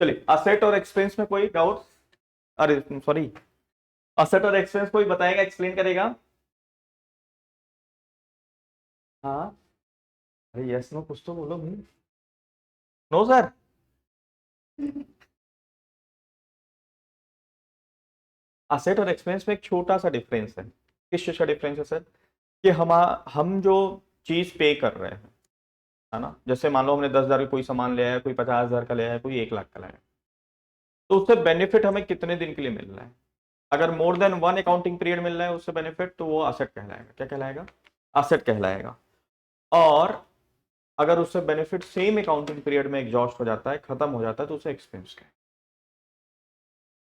चलिए असेट और एक्सपेंस में कोई डाउट? अरे सॉरी, असेट और एक्सपेंस कोई बताएगा, एक्सप्लेन करेगा? हाँ, अरे यस नो कुछ तो बोलो भाई। No sir? असेट और एक्सपेंस में एक छोटा सा डिफरेंस है। किस चीज का डिफरेंस है सर? कि हम जो चीज पे कर रहे हैं, है ना, जैसे मान लो हमने 10,000 का कोई सामान लिया है, कोई 50,000 का लिया है, कोई 1 लाख का लिया है, तो उससे बेनिफिट हमें कितने दिन के लिए मिल रहा है? अगर more than one accounting period मिल रहा है उससे बेनिफिट, तो वो असेट कहलाएगा। क्या कहलाएगा? असेट कहलाएगा। और अगर उससे बेनिफिट सेम अकाउंटिंग पीरियड में एग्जॉस्ट हो जाता है, खत्म हो जाता है, तो उसे एक्सपेंस कहलाएगा।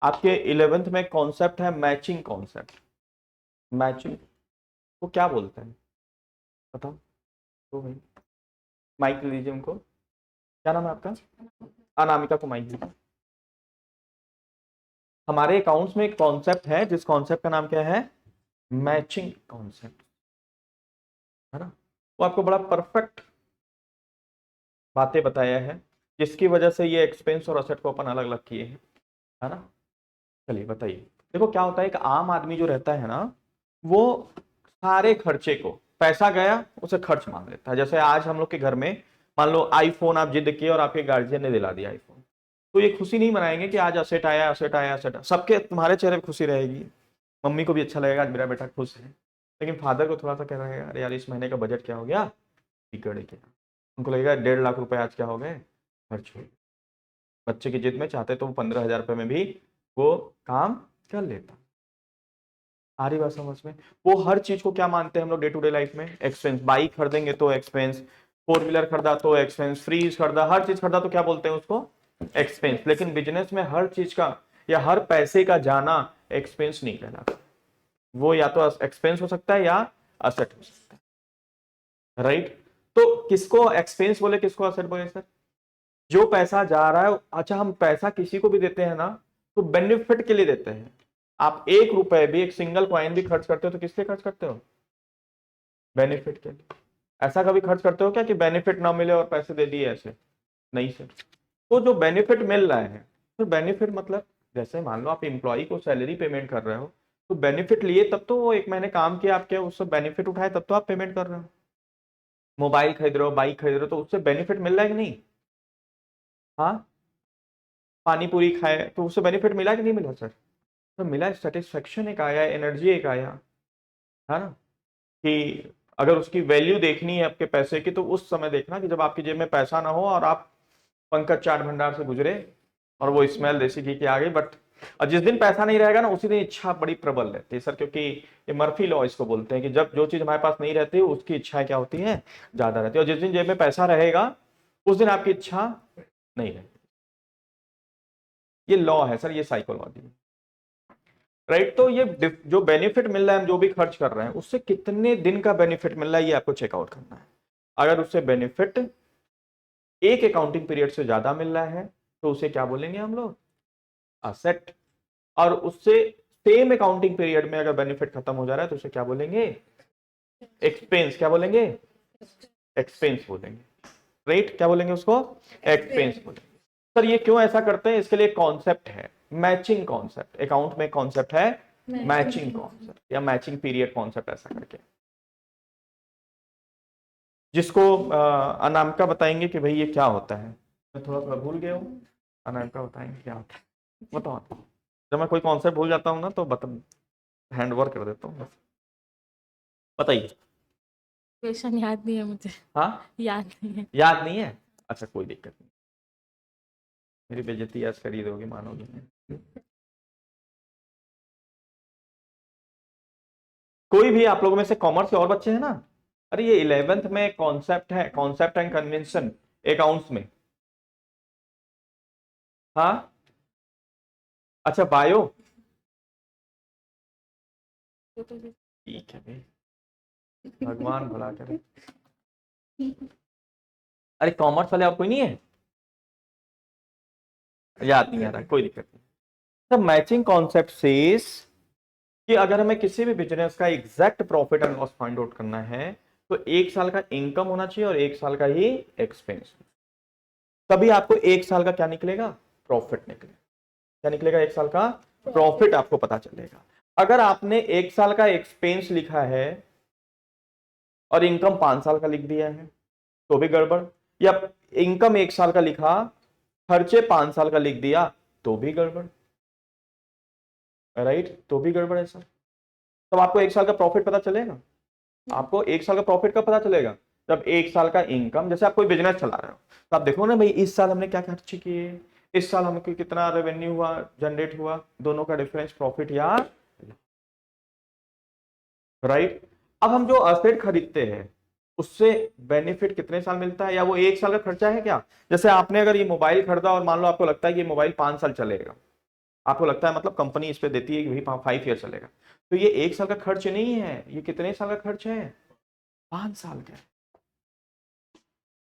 आपके 11th में कॉन्सेप्ट है मैचिंग कॉन्सेप्ट। मैचिंग को क्या बोलते हैं बताओ तो भाई? माइक लीजिए उनको। क्या नाम है आपका? अनामिका को माइक दीजिए। हमारे अकाउंट्स में एक कॉन्सेप्ट है, जिस कॉन्सेप्ट का नाम क्या है? मैचिंग कॉन्सेप्ट, है ना। वो आपको बड़ा परफेक्ट बातें बताया है, जिसकी वजह से ये एक्सपेंस और असेट को अपन अलग अलग किए हैं, है ना। चलिए बताइए। देखो क्या होता है, एक आम आदमी जो रहता है ना, वो सारे खर्चे को, पैसा गया उसे खर्च मान लेता है। जैसे आज हम लोग के घर में मान लो आईफोन आप जिद किए और आपके गार्जियन ने दिला दिया आईफोन, तो ये खुशी नहीं मनाएंगे कि आज असेट आया, असेट आया, असेट आया। सबके तुम्हारे चेहरे पे खुशी रहेगी, मम्मी को भी अच्छा लगेगा आज मेरा बेटा खुश है, लेकिन फादर को थोड़ा सा कह रहेगा अरे यार इस महीने का बजट क्या हो गया, बिगड़ गया। उनको लगेगा 1.5 लाख रुपए आज क्या हो गए, खर्च हो गए। बच्चे की जिद में चाहते तो वो 15,000 रुपए में भी वो काम कर लेता। आ रही बात समझ में? वो हर चीज को क्या मानते हैं हम लोग डे टू डे लाइफ में? एक्सपेंस। बाइक खरीदेंगे तो एक्सपेंस, 4 व्हीलर खरीदा तो एक्सपेंस, फ्रीज खरीदा, हर चीज खरीदा तो क्या बोलते हैं उसको? एक्सपेंस। लेकिन बिजनेस में हर चीज का या हर पैसे का जाना एक्सपेंस नहीं कहलाता। वो या तो एक्सपेंस हो सकता है या असेट हो सकता है, राइट। तो किसको एक्सपेंस बोले, किसको असेट बोले सर? जो पैसा जा रहा है, अच्छा हम पैसा किसी को भी देते हैं ना, तो बेनिफिट के लिए देते हैं। आप 1 रुपए भी, एक सिंगल कॉइन भी खर्च करते हो तो किस लिए खर्च करते हो? बेनिफिट के लिए। ऐसा कभी खर्च करते हो क्या कि बेनिफिट ना मिले और पैसे दे दिए ऐसे? नहीं सर। तो जो बेनिफिट मिल रहा है, तो बेनिफिट मतलब जैसे मान लो आप एम्प्लॉय को सैलरी पेमेंट कर रहे हो, तो बेनिफिट लिए तब तो वो 1 महीने काम किया आपके, उससे बेनिफिट उठाए तब तो आप पेमेंट कर रहे हो। मोबाइल खरीद रहे हो, बाइक खरीद रहे हो, तो उससे बेनिफिट मिल रहा है कि नहीं? हाँ, पानी पूरी खाए तो उससे बेनिफिट मिला कि नहीं मिला सर? तो मिला, सेटिस्फेक्शन एक आया, एनर्जी एक आया, है ना। कि अगर उसकी वैल्यू देखनी है आपके पैसे की, तो उस समय देखना कि जब आपकी जेब में पैसा ना हो और आप पंकज चाट भंडार से गुजरे और वो स्मेल देसी घी की आ गई, बट और जिस दिन पैसा नहीं रहेगा ना, उसी दिन इच्छा बड़ी प्रबल रहती है सर, क्योंकि ये मर्फी लॉ इसको बोलते हैं कि जब जो चीज हमारे पास नहीं रहती उसकी इच्छाएं क्या होती हैं, ज्यादा रहती है। और जिस दिन जेब में पैसा रहेगा उस दिन आपकी इच्छा नहीं रहती। ये लॉ है सर, ये साइकोलॉजी है, राइट। तो ये जो बेनिफिट मिल रहा है, हम जो भी खर्च कर रहे हैं, उससे कितने दिन का बेनिफिट मिल रहा है ये आपको चेकआउट करना है। अगर उससे बेनिफिट एक अकाउंटिंग पीरियड से ज्यादा मिल रहा है तो उसे क्या बोलेंगे हम लोग? असेट। और उससे सेम अकाउंटिंग पीरियड में अगर बेनिफिट खत्म हो जा रहा है तो उसे क्या बोलेंगे? एक्सपेंस। क्या बोलेंगे? एक्सपेंस बोलेंगे, राइट। क्या बोलेंगे उसको? एक्सपेंस बोलेंगे। सर ये क्यों ऐसा करते हैं? इसके लिए कॉन्सेप्ट है मैचिंग कॉन्सेप्ट। अकाउंट में कॉन्सेप्ट है मैचिंग कॉन्सेप्ट या मैचिंग पीरियड कॉन्सेप्ट, ऐसा करके, जिसको अनामिका बताएंगे कि भाई ये क्या होता है। मैं थोड़ा सा भूल गया हूँ, अनामिका बताएंगे क्या होता है। बताओ। जब मैं कोई कॉन्सेप्ट भूल जाता हूँ ना तो हैंड ओवर कर देता हूँ बस। बताइए। क्वेश्चन याद नहीं है मुझे। हाँ, याद नहीं है। याद नहीं है? अच्छा कोई दिक्कत नहीं, मेरी बेइज्जती आज कर ही दोगे, मानोगे नहीं। कोई भी आप लोगों में से कॉमर्स के और बच्चे हैं ना? अरे ये 11th में कॉन्सेप्ट है, कॉन्सेप्ट एंड कन्वेंशन अकाउंट्स में। हाँ, अच्छा बायो, ठीक है भाई, भगवान भला करे। अरे कॉमर्स वाले और कोई नहीं है? याद नहीं आ रहा, कोई दिक्कत नहीं। तो मैचिंग कॉन्सेप्ट सेज कि अगर हमें किसी भी बिजनेस का exact profit and loss find out करना है, तो 1 साल का इनकम होना चाहिए और 1 साल का ही एक्सपेंस, तभी आपको 1 साल का क्या निकलेगा? प्रॉफिट निकलेगा। क्या निकलेगा? 1 साल का प्रॉफिट आपको पता चलेगा। अगर आपने 1 साल का एक्सपेंस लिखा है और इनकम 5 साल का लिख दिया है तो भी गड़बड़, या इनकम 1 साल का लिखा, खर्चे 5 साल का लिख दिया तो भी गड़बड़, राइट? तो भी गड़बड़ है सर। तब आपको 1 साल का प्रॉफिट पता चलेगा। आपको 1 साल का प्रॉफिट कब पता चलेगा? जब 1 साल का इनकम, जैसे आप कोई बिजनेस चला रहे हो तो आप देखो ना भाई, इस साल हमने क्या खर्च किए, इस साल हमको कितना रेवेन्यू हुआ, जनरेट हुआ, दोनों का डिफरेंस प्रॉफिट या, राइट? अब हम जो असेट खरीदते हैं उससे बेनिफिट कितने साल मिलता है, या वो 1 साल का खर्चा है क्या? जैसे आपने अगर ये मोबाइल खरीदा और मान लो आपको लगता है कि ये मोबाइल 5 साल चलेगा, आपको लगता है, मतलब कंपनी इस पे देती है कि भाई 5 ईयर चलेगा, तो ये 1 साल का खर्च नहीं है, ये कितने साल का खर्च है? 5 साल का।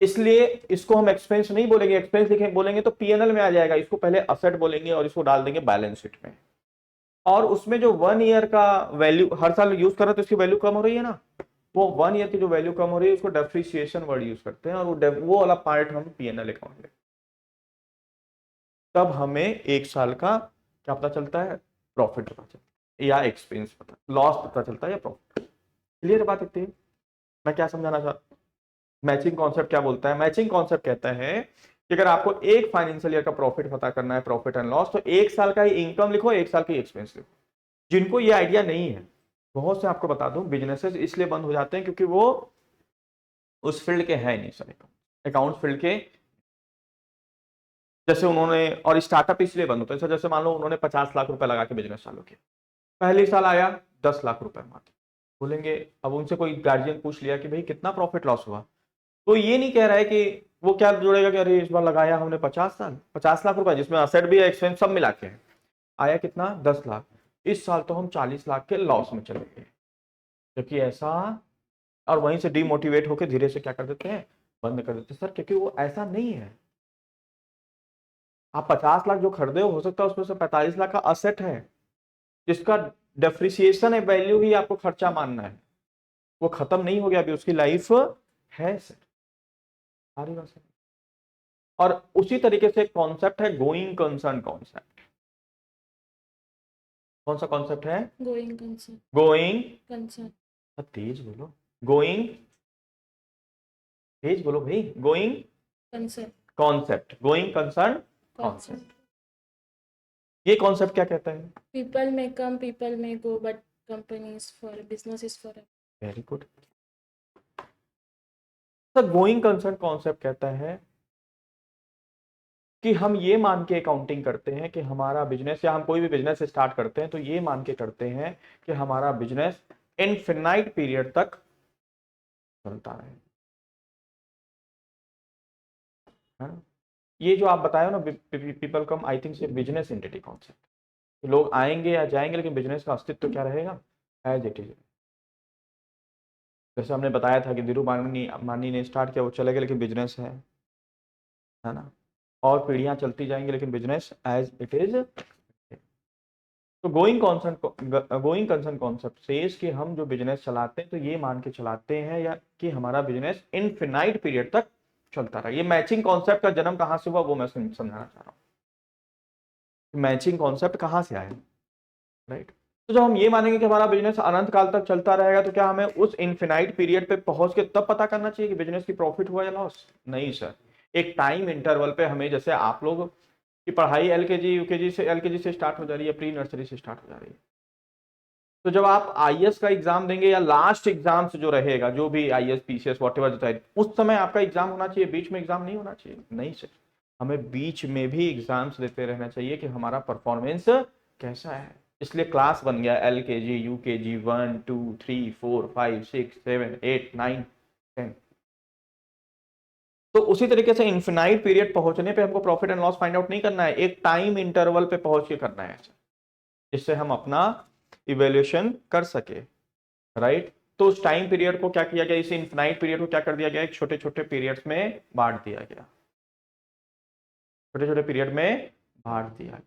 इसलिए इसको हम एक्सपेंस नहीं बोलेंगे, एक्सपेंस लिखे बोलेंगे तो पीएनएल में आ जाएगा, इसको पहले असेट बोलेंगे और इसको डाल देंगे बैलेंस शीट में। और उसमें जो 1 ईयर का वैल्यू हर साल यूज कर रहे हैं तो इसकी वैल्यू कम हो रही है ना, वो 1 ईयर की जो वैल्यू कम हो रही है उसको डेप्रिसिएशन वर्ड यूज करते हैं, और वो वाला पार्ट हम पीएनएल अकाउंट में। तब हमें 1 साल का क्या पता चलता है? प्रॉफिट पता चलता है, या एक्सपेंस पता, लॉस पता चलता है, या प्रॉफिट। क्लियर बात इतनी? मैं क्या समझाना चाहता हूं? मैचिंग कॉन्सेप्ट क्या बोलता है? मैचिंग कॉन्सेप्ट कहता है कि अगर आपको एक फाइनेंशियल ईयर का प्रॉफिट पता करना है, प्रॉफिट एंड लॉस, तो 1 साल का ही इनकम लिखो, 1 साल की एक्सपेंस लिखो। जिनको ये आइडिया नहीं है, बहुत से आपको बता दूं बिजनेसेस इसलिए बंद हो जाते हैं क्योंकि वो उस फील्ड के हैं नहीं सर, अकाउंट फील्ड के। जैसे उन्होंने, और स्टार्टअप इसलिए बंद होता है सर, जैसे मान लो उन्होंने 50 लाख रुपए लगा के बिजनेस चालू किया, पहले साल आया 10 लाख रुपए मात्र, बोलेंगे, अब उनसे कोई गार्जियन पूछ लिया कि भाई कितना प्रॉफिट लॉस हुआ, तो ये नहीं कह रहा है कि वो क्या जोड़ेगा कि अरे इस बार लगाया हमने 50 लाख रुपए, जिसमें असेट भी है, एक्सपेंस सब मिला के आया कितना? 10 लाख। इस साल तो हम 40 लाख के लॉस में चले गए, क्योंकि ऐसा, और वहीं से डिमोटिवेट होकर धीरे से क्या कर देते हैं? बंद कर देते हैं सर, क्योंकि वो ऐसा नहीं है। आप 50 लाख जो खरीदे हो सकता है उसमें से 45 लाख का असेट है, जिसका डेप्रिसिएशन है, वैल्यू ही आपको खर्चा मानना है, वो खत्म नहीं हो गया अभी, उसकी लाइफ है सर। सारी बात है। और उसी तरीके से कॉन्सेप्ट है गोइंग कंसर्न कॉन्सेप्ट। कौन सा कॉन्सेप्ट है? Going concern. Going, concern. तेज बोलो, गोइंग, तेज बोलो भाई, going concern. Concept, going concern concern. Concept. ये कॉन्सेप्ट क्या कहता है? People may come, people may go, but company is for business is forever. Very good sir. Going concern concept कहता है कि हम ये मान के अकाउंटिंग करते हैं कि हमारा बिजनेस, या हम कोई भी बिजनेस स्टार्ट करते हैं तो ये मान के करते हैं कि हमारा बिजनेस इनफिनाइट पीरियड तक चलता रहे, है ना? ये जो आप बताए हो ना, पीपल कम, आई थिंक से बिजनेस एंटिटी कॉन्सेप्ट। लोग आएंगे या जाएंगे लेकिन बिजनेस का अस्तित्व क्या रहेगा? As it is. जैसे हमने बताया था कि धीरू मानी मानी ने स्टार्ट किया, वो चले गए लेकिन बिजनेस है ना? और पीढ़ियां चलती जाएंगी लेकिन बिजनेस एज इट इज। तो गोइंग कंसर्न कॉन्सेप्ट सेज कि हम जो बिजनेस चलाते हैं तो ये मान के चलाते हैं या कि हमारा बिजनेस इनफिनाइट पीरियड तक चलता रहा। ये मैचिंग कॉन्सेप्ट का जन्म कहां से हुआ वो मैं समझाना चाह रहा हूँ। मैचिंग कॉन्सेप्ट कहां से आया, राइट? तो जब हम ये मानेंगे कि हमारा बिजनेस अनंत काल तक चलता रहेगा, तो क्या हमें उस इनफिनाइट पीरियड पे पहुंच के तब पता करना चाहिए कि बिजनेस की प्रॉफिट हुआ या लॉस? नहीं सर। एक टाइम इंटरवल पे हमें, जैसे आप लोग की पढ़ाई एलकेजी से स्टार्ट हो जा रही है, प्री नर्सरी से स्टार्ट हो जा रही है, तो जब आप आईएएस का एग्जाम देंगे या लास्ट एग्जाम्स जो रहेगा, जो भी आईएएस पीसीएस व्हाटएवर जो है, उस समय आपका एग्जाम होना चाहिए, बीच में एग्जाम नहीं होना चाहिए। नहीं सर, हमें बीच में भी एग्जाम्स देते रहना चाहिए कि हमारा परफॉर्मेंस कैसा है। इसलिए क्लास बन गया एलकेजी, यूकेजी, 1 2 3 4 5 6 7 8 9 10। तो उसी तरीके से इन्फिनाइट पीरियड पहुंचने पे हमको profit and loss find out नहीं करना है, एक टाइम इंटरवल पे पहुंच के करना है, जिससे हम अपना इवेल्युएशन कर सके, राइट? तो उस टाइम पीरियड को क्या किया गया, इस इनफिनाइट पीरियड को क्या कर दिया गया, एक छोटे छोटे पीरियड्स में बांट दिया गया, छोटे छोटे पीरियड में बांट दिया गया।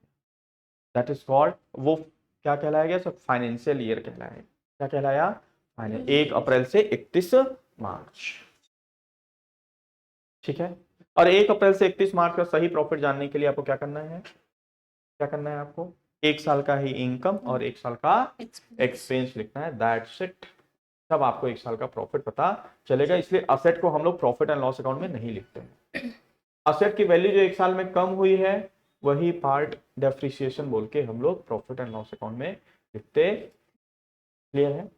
दैट इज कॉल्ड, वो क्या कहलाया गया सब? फाइनेंशियल ईयर कहलाया। क्या कहलाया? 1 अप्रैल से 31 मार्च। ठीक है। और 1 अप्रैल से 31 मार्च का सही प्रॉफिट जानने के लिए आपको क्या करना है, क्या करना है आपको, 1 साल का ही इनकम और 1 साल का एक्सपेंस लिखना है, दैट्स इट। तब आपको 1 साल का प्रॉफिट पता चलेगा। इसलिए असेट को हम लोग प्रॉफिट एंड लॉस अकाउंट में नहीं लिखते हैं। असेट की वैल्यू जो 1 साल में कम हुई है वही पार्ट डेप्रिसिएशन बोल के हम लोग प्रॉफिट एंड लॉस अकाउंट में लिखते। क्लियर है?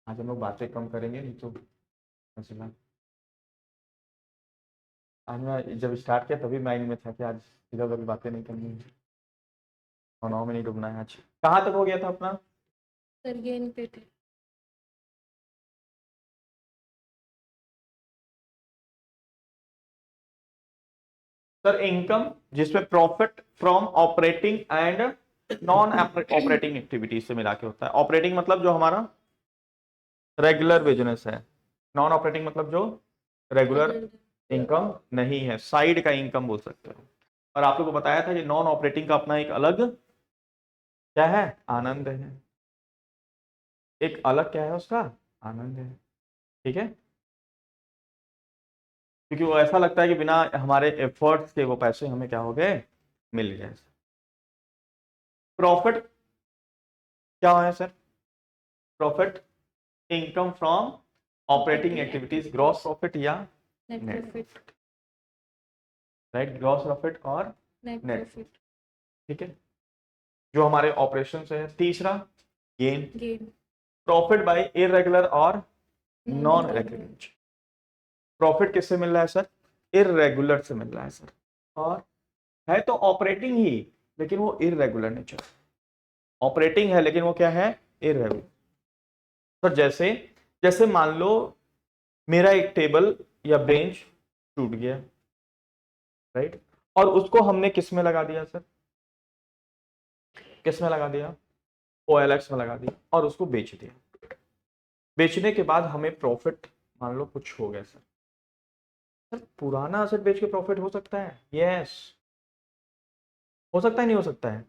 आज हम लोग बातें कम करेंगे, नहीं तो मसला। आज मैं जब स्टार्ट किया तभी माइंड में था कि आज इधर उधर बातें नहीं करनी है और 9 में नहीं डूबना है। आज कहाँ तक हो गया था अपना? सर गेन पे थे। सर इनकम जिसमें profit from operating and non operating activities से मिला के होता है। ऑपरेटिंग मतलब जो हमारा रेगुलर बिजनेस है, नॉन ऑपरेटिंग मतलब जो रेगुलर इनकम नहीं है, साइड का इनकम बोल सकते हो। और आप लोगों को बताया था कि नॉन ऑपरेटिंग का अपना एक अलग क्या है, आनंद है। एक अलग क्या है उसका, आनंद है। ठीक है, क्योंकि वो ऐसा लगता है कि बिना हमारे एफर्ट्स के वो पैसे हमें क्या हो गए, मिल गए। प्रॉफिट क्या है sir? Profit income from operating activities, gross profit या net net profit. Profit, right, gross profit और नेट नेट। प्रॉफिट। ठीक है, जो हमारे ऑपरेशन है। तीसरा gain, gain. Profit by irregular और नॉन नॉन रेगुलर। प्रॉफिट किससे मिल रहा है सर? इरेगुलर से मिल रहा है सर। और है तो ऑपरेटिंग ही, लेकिन वो इरेगुलर नेचर। ऑपरेटिंग है लेकिन वो क्या है, इरेगुलर। सर जैसे जैसे मान लो मेरा एक टेबल या बेंच टूट गया, राइट, और उसको हमने किस में लगा दिया सर, किस में लगा दिया, OLX में लगा दिया और उसको बेच दिया। बेचने के बाद हमें प्रॉफिट मान लो कुछ हो गया सर। सर पुराना असेट बेच के प्रॉफिट हो सकता है? यस, हो सकता है, नहीं हो सकता है?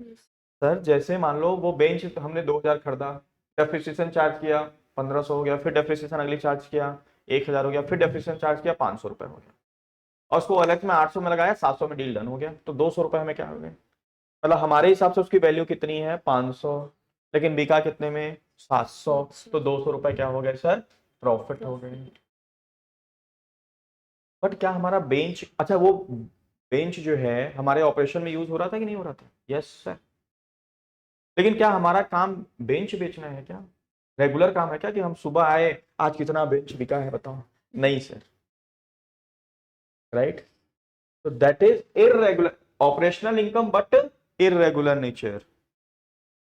सर जैसे मान लो वो बेंच हमने 2000 खरीदा, डेप्रिसिएशन चार्ज किया 1500 हो गया, फिर डेप्रिसिएशन अगली चार्ज किया 1000 हो गया, फिर डेप्रिसिएशन चार्ज किया 500 रुपए हो गया, और उसको अलग में 800 में लगाया, 700 में डील डन हो गया, तो 200 रुपए हमें क्या हो गए? मतलब हमारे हिसाब से उसकी वैल्यू कितनी है, 500, लेकिन बिका कितने में, 700, तो 200 रुपए क्या हो गए सर, प्रॉफिट हो गए। बट क्या हमारा बेंच, अच्छा वो बेंच जो है हमारे ऑपरेशन में यूज हो रहा था कि नहीं हो रहा था? Yes sir. लेकिन क्या हमारा काम बेंच बेचना है क्या? रेगुलर काम है क्या कि हम सुबह आए आज कितना बेंच बिका है बताओ? नहीं सर, राइट। तो that is irregular operational income but irregular nature,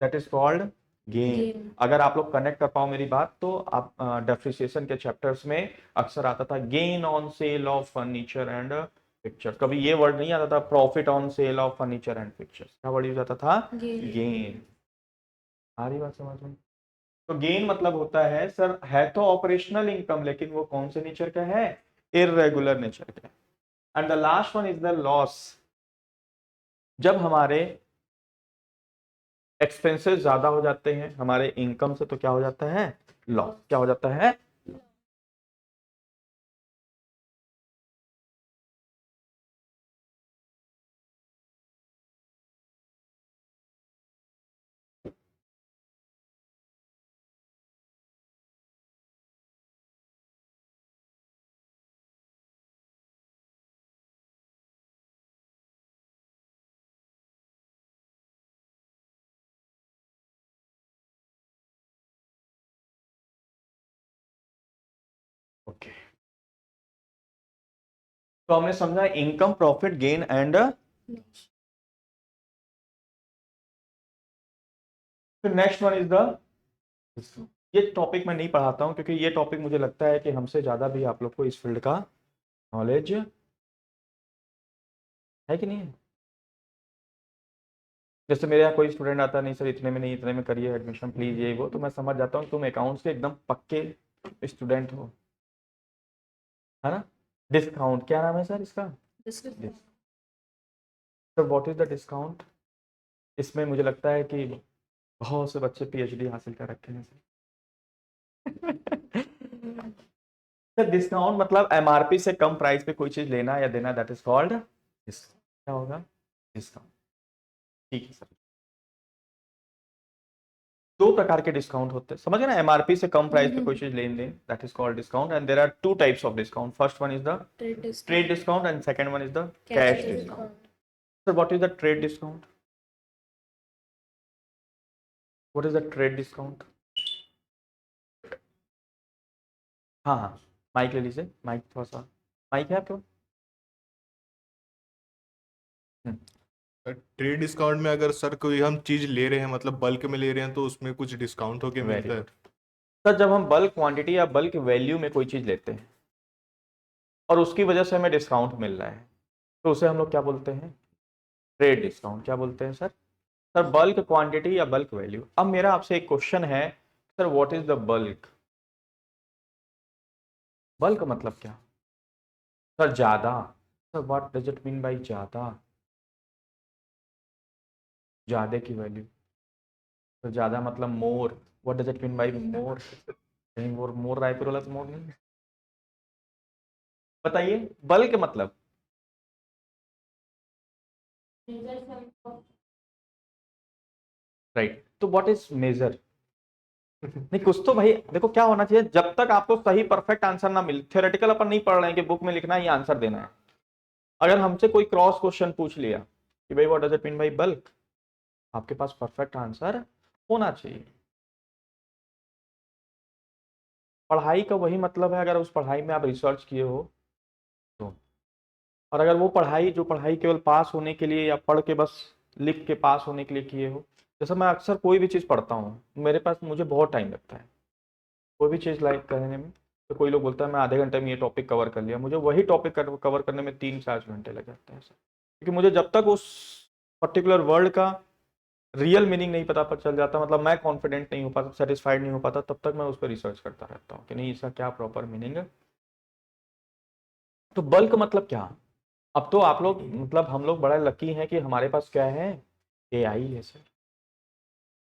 that is called gain. Gain. अगर आप लोग कनेक्ट कर पाओ मेरी बात तो आप डेप्रिसिएशन के चैप्टर्स में अक्सर आता था gain on sale of furniture and picture, कभी ये वर्ड नहीं आता था profit on sale of furniture and pictures, क्या वर्ड यूज आता था, गेन। गेन। आ रही बात समझ में? तो गेन मतलब होता है सर, है तो ऑपरेशनल इनकम लेकिन वो कौन से नेचर का है, इरेगुलर नेचर का। And the last one is the loss, जब हमारे एक्सपेंसेस ज्यादा हो जाते हैं हमारे इनकम से तो क्या हो जाता है, लॉस। क्या हो जाता है? ओके, तो हमने समझा income, profit, gain and next one is the, ये टॉपिक मैं नहीं पढ़ाता हूं क्योंकि ये टॉपिक मुझे लगता है कि हमसे ज्यादा भी आप लोग को इस फील्ड का नॉलेज है कि नहीं है। जैसे मेरे यहाँ कोई स्टूडेंट आता नहीं सर इतने में नहीं, इतने में करिए एडमिशन प्लीज, ये वो, तो मैं समझ जाता हूँ तुम अकाउंट्स के एकदम पक्के स्टूडेंट हो, है ना। डिस्काउंट क्या नाम है सर इसका? Sir what is the discount? इसमें मुझे लगता है कि बहुत से बच्चे PhD हासिल कर रखे हैं सर। सर डिस्काउंट मतलब एमआरपी से कम प्राइस पे कोई चीज लेना या देना, दैट इज कॉल्ड डिस्काउंट। क्या होगा? डिस्काउंट। ठीक है सर। दो प्रकार के डिस्काउंट होते हैं, समझ गए ना? एमआरपी से कम प्राइस पे कोई चीज लेन देन, that is called discount. And there are two types of discount. First one is the Trade trade discount, discount and second one is the cash cash discount. Discount. Sir what is the trade discount? What is the trade discount? हाँ हाँ, mic ले लीजिए, mic थोड़ा सा, mic है आपके पास? Trade discount में अगर सर कोई हम चीज ले रहे हैं, मतलब बल्क में ले रहे हैं, तो उसमें कुछ डिस्काउंट होके वेरी मिलता है। गुड। सर जब हम बल्क क्वांटिटी या बल्क वैल्यू में कोई चीज लेते हैं और उसकी वजह से हमें डिस्काउंट मिल रहा है, तो उसे हम लोग क्या बोलते हैं? Trade discount. क्या बोलते हैं सर? सर बल्क क्वांटिटी या बल्क वैल्यू। अब मेरा आपसे एक क्वेश्चन है, sir what is the bulk? Bulk मतलब क्या? सर ज्यादा। Sir what does it mean by ज्यादा? ज्यादा की वैल्यू। तो ज्यादा मतलब more. What does it mean by more? कहीं मोर, मोर रायपुर वाला तो मोर नहीं। बताइए बल्क मतलब। राइट, तो व्हाट इज मेजर? नहीं कुछ तो भाई देखो क्या होना चाहिए, जब तक आपको सही परफेक्ट आंसर ना मिले, थ्योरेटिकल अपन नहीं पढ़ रहे हैं कि बुक में लिखना है ये आंसर देना है। अगर हमसे कोई क्रॉस क्वेश्चन पूछ लिया कि भाई what does it mean bye bulk, आपके पास परफेक्ट आंसर होना चाहिए। पढ़ाई का वही मतलब है, अगर उस पढ़ाई में आप रिसर्च किए हो तो। और अगर वो पढ़ाई, जो पढ़ाई केवल पास होने के लिए या पढ़ के बस लिख के पास होने के लिए किए हो, जैसे मैं अक्सर कोई भी चीज़ पढ़ता हूँ, मेरे पास मुझे बहुत टाइम लगता है कोई भी चीज़ लाइक करने में। तो कोई लोग बोलता है मैं आधे घंटे में ये टॉपिक कवर कर लिया, मुझे वही टॉपिक कवर करने में 3-4 घंटे लग जाते हैं सर। क्योंकि मुझे जब तक उस पर्टिकुलर वर्ड का रियल मीनिंग नहीं पता पर चल जाता, मतलब मैं कॉन्फिडेंट नहीं हो पाता, सेटिस्फाइड नहीं हो पाता, तब तक मैं उस पर रिसर्च करता रहता हूँ कि नहीं इसका क्या प्रॉपर मीनिंग है। तो बल्क मतलब क्या? अब तो आप लोग, मतलब हम लोग बड़ा लकी हैं कि हमारे पास क्या है? एआई है सर।